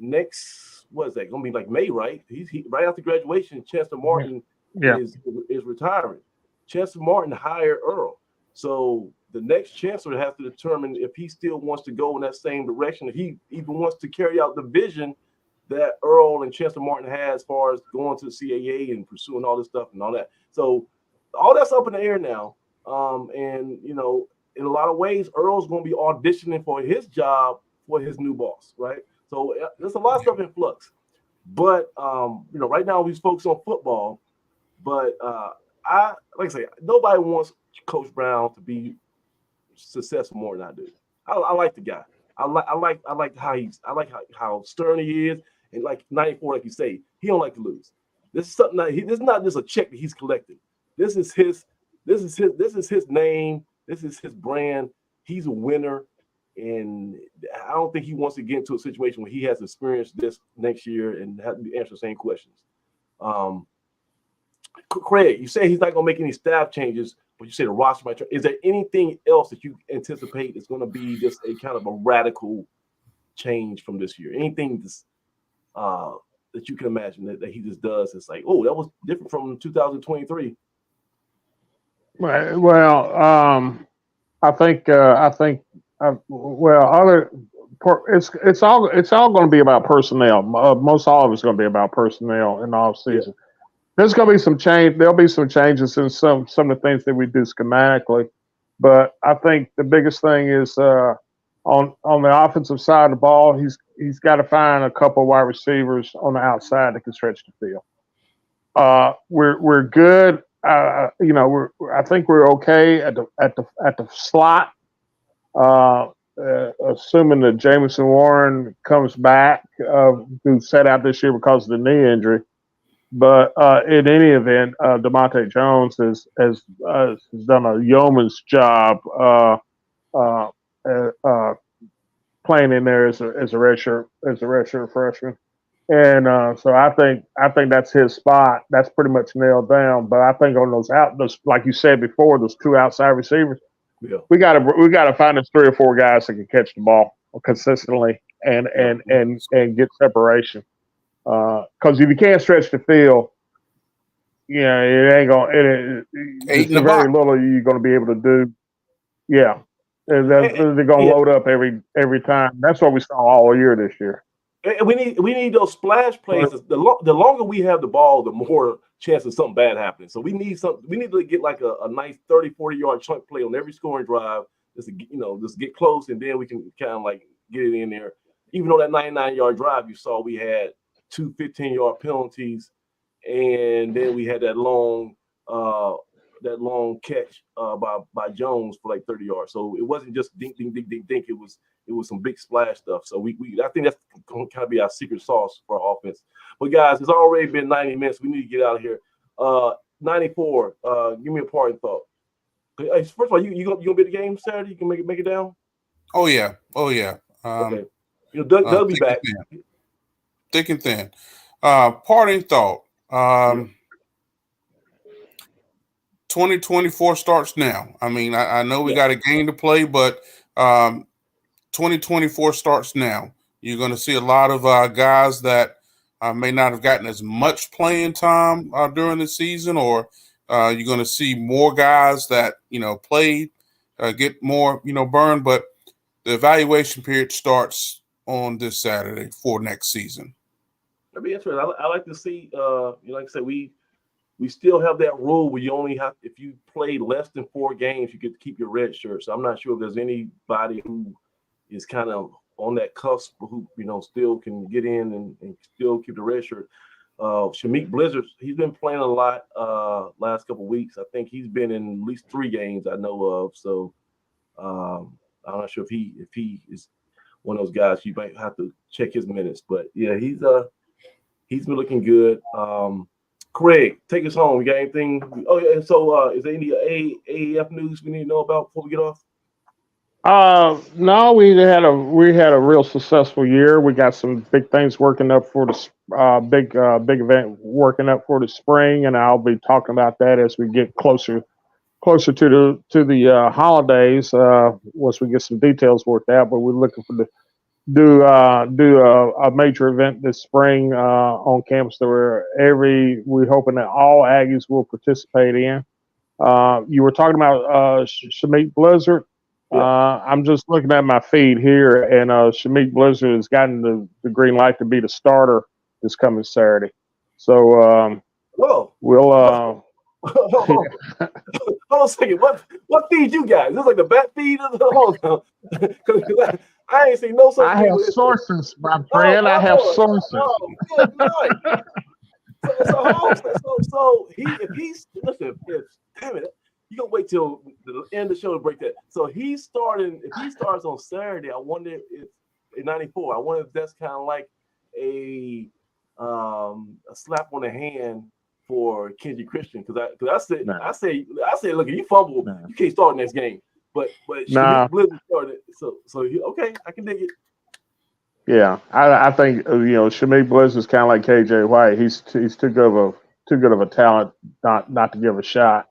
next. What is that gonna be, like May? Right? He right after graduation. Chancellor Martin is retiring. Chancellor Martin hired Earl, so the next chancellor has to determine if he still wants to go in that same direction. If he even wants to carry out the vision that Earl and Chancellor Martin had as far as going to the CAA and pursuing all this stuff and all that. So all that's up in the air now. And, you know, in a lot of ways, Earl's going to be auditioning for his job for his new boss, right? So there's a lot of stuff in flux. But, you know, right now we focus on football. But like I say, nobody wants Coach Brown to be successful more than I do. I like the guy. I like how stern he is, and like 94, like you say, he don't like to lose. This is something that this is not just a check that he's collecting. This is his name. This is his brand. He's a winner, and I don't think he wants to get into a situation where he has experienced this next year and have to answer the same questions. Craig, you say he's not going to make any staff changes, but you say the roster might change. Is there anything else that you anticipate is going to be just a kind of a radical change from this year? Anything that you can imagine that he just does? It's like, oh, that was different from 2023. Well, I think it's all going to be about personnel. Most all of it's going to be about personnel in the off season. Yeah. There's going to be some change. There'll be some changes in some of the things that we do schematically, but I think the biggest thing is on the offensive side of the ball, he's got to find a couple of wide receivers on the outside that can stretch the field. We're good. I think we're okay at the slot. assuming that Jameson Warren comes back, who sat out this year because of the knee injury. But in any event, DeMonte Jones has done a yeoman's job playing in there as a redshirt freshman. And so I think that's his spot. That's pretty much nailed down. But I think on those like you said before, those two outside receivers, we gotta find us 3 or 4 guys that can catch the ball consistently and get separation. Because if you can't stretch the field, it ain't gonna. It's very little you're gonna be able to do. Yeah, they're gonna load up every time. That's what we saw all year this year. And we need those splash plays. The longer we have the ball, the more chance of something bad happening. So we need to get like a nice 30, 40-yard chunk play on every scoring drive. Just get close, and then we can kind of like get it in there. Even on that 99-yard drive, you saw we had 2 15-yard penalties, and then we had that long catch by Jones for like 30 yards. So it wasn't just dink, dink, dink, dink, dink. It was some big splash stuff. So I think that's going to kind of be our secret sauce for our offense. But guys, it's already been 90 minutes. We need to get out of here. 94. Give me a parting thought. First of all, you gonna be at the game Saturday? You can make it down. Oh yeah. Okay. Doug be back. Thick and thin. Parting thought. 2024 starts now. I mean, I know we got a game to play, but 2024 starts now. You're going to see a lot of guys that may not have gotten as much playing time during the season, or you're going to see more guys that, played, get more, burned. But the evaluation period starts on this Saturday for next season. That'd be interesting. I like to see, like I said, we still have that rule where you only have, if you play less than 4 games, you get to keep your red shirt. So I'm not sure if there's anybody who is kind of on that cusp who, still can get in and still keep the red shirt. Shamik Blizzard, he's been playing a lot last couple of weeks. I think he's been in at least 3 games I know of. So I'm not sure if he is one of those guys. You might have to check his minutes. But yeah, he's been looking good. Craig, take us home. You got anything? Oh yeah. So is there any AAF news we need to know about before we get off? No, we had a real successful year. We got some big things working up for the big event working up for the spring, and I'll be talking about that as we get closer to the holidays. Once we get some details worked out, but we're looking for do a major event this spring on campus that we're hoping that all Aggies will participate in. You were talking about Shamik Blizzard. I'm just looking at my feed here, and Shamik Blizzard has gotten the green light to be the starter this coming Saturday. So we'll. Hold on a second. What feed you guys? This is like the bat feed. Hold on. I ain't seen no such thing. I have sources, my friend. I have sources. Good night. So damn it, you gonna wait till the end of the show to break that. So if he starts on Saturday, I wonder if in 94, I wonder if that's kind of like a slap on the hand for Kenji Christian, because I say, look, if you fumble, you can't start next game. But Blizzard started, so okay, I can dig it. Yeah, I think Shamik Blizzard is kind of like KJ White. He's too good of a talent not to give a shot,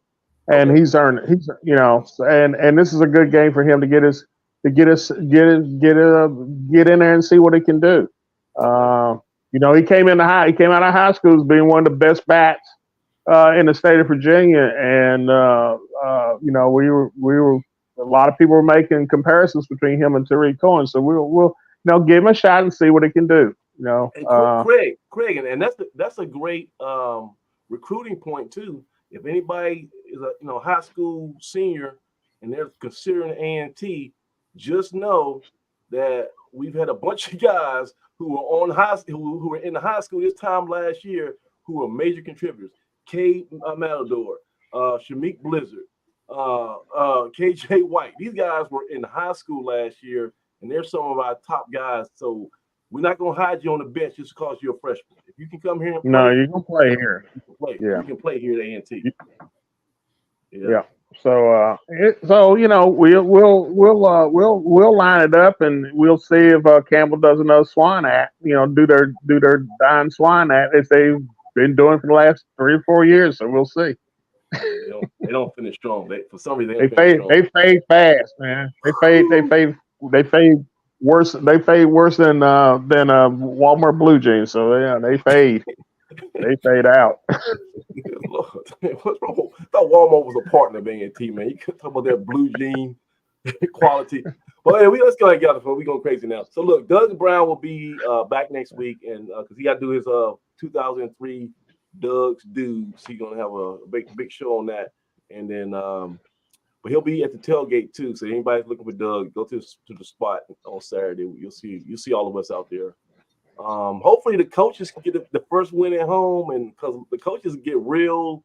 and he's earned and this is a good game for him to get in there and see what he can do. He came out of high school as being one of the best bats in the state of Virginia, and we were a lot of people were making comparisons between him and Tariq Cohen. So we'll give him a shot and see what he can do. Craig, and that's a great recruiting point too. If anybody is a high school senior and they're considering A&T, just know that we've had a bunch of guys who were who were in the high school this time last year who were major contributors. Cade Matador, Shamik Blizzard, KJ White. These guys were in high school last year, and they're some of our top guys. So we're not gonna hide you on the bench just because you're a freshman. If you can come here and play, no, you can play here. You can play. Yeah, you can play here at A&T. Yeah. So, we'll line it up, and we'll see if Campbell does another swan act. Do their dying swan act as they've been doing for the last 3 or 4 years. So we'll see. They don't finish strong. For some reason they fade fast, man. They fade worse. They fade worse than Walmart blue jeans. So yeah, they fade. They fade out. Lord, what's wrong? I thought Walmart was a partner of A&T, man. You could talk about that blue jean quality. But anyway, let's go ahead and get out of the phone. We're going crazy now. So look, Doug Brown will be back next week, and because he got to do his 2003 Doug's Dudes, he's gonna have a big show on that, and then but he'll be at the tailgate too. So anybody's looking for Doug, go to the spot on Saturday. You'll see all of us out there. Hopefully the coaches can get the first win at home, and because the coaches get real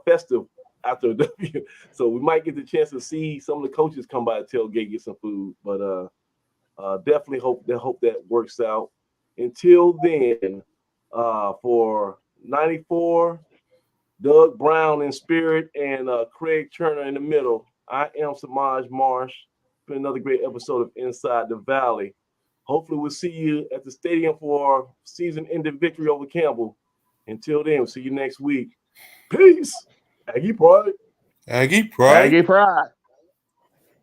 festive after a W, so we might get the chance to see some of the coaches come by the tailgate, get some food. But definitely hope that works out. Until then, for 94, Doug Brown in spirit, and Craig Turner in the middle, I am Samaj Marsh. It's been another great episode of Inside the Valley. Hopefully we'll see you at the stadium for season-ending victory over Campbell. Until then, we'll see you next week. Peace. Aggie Pride. Aggie Pride. Aggie Pride.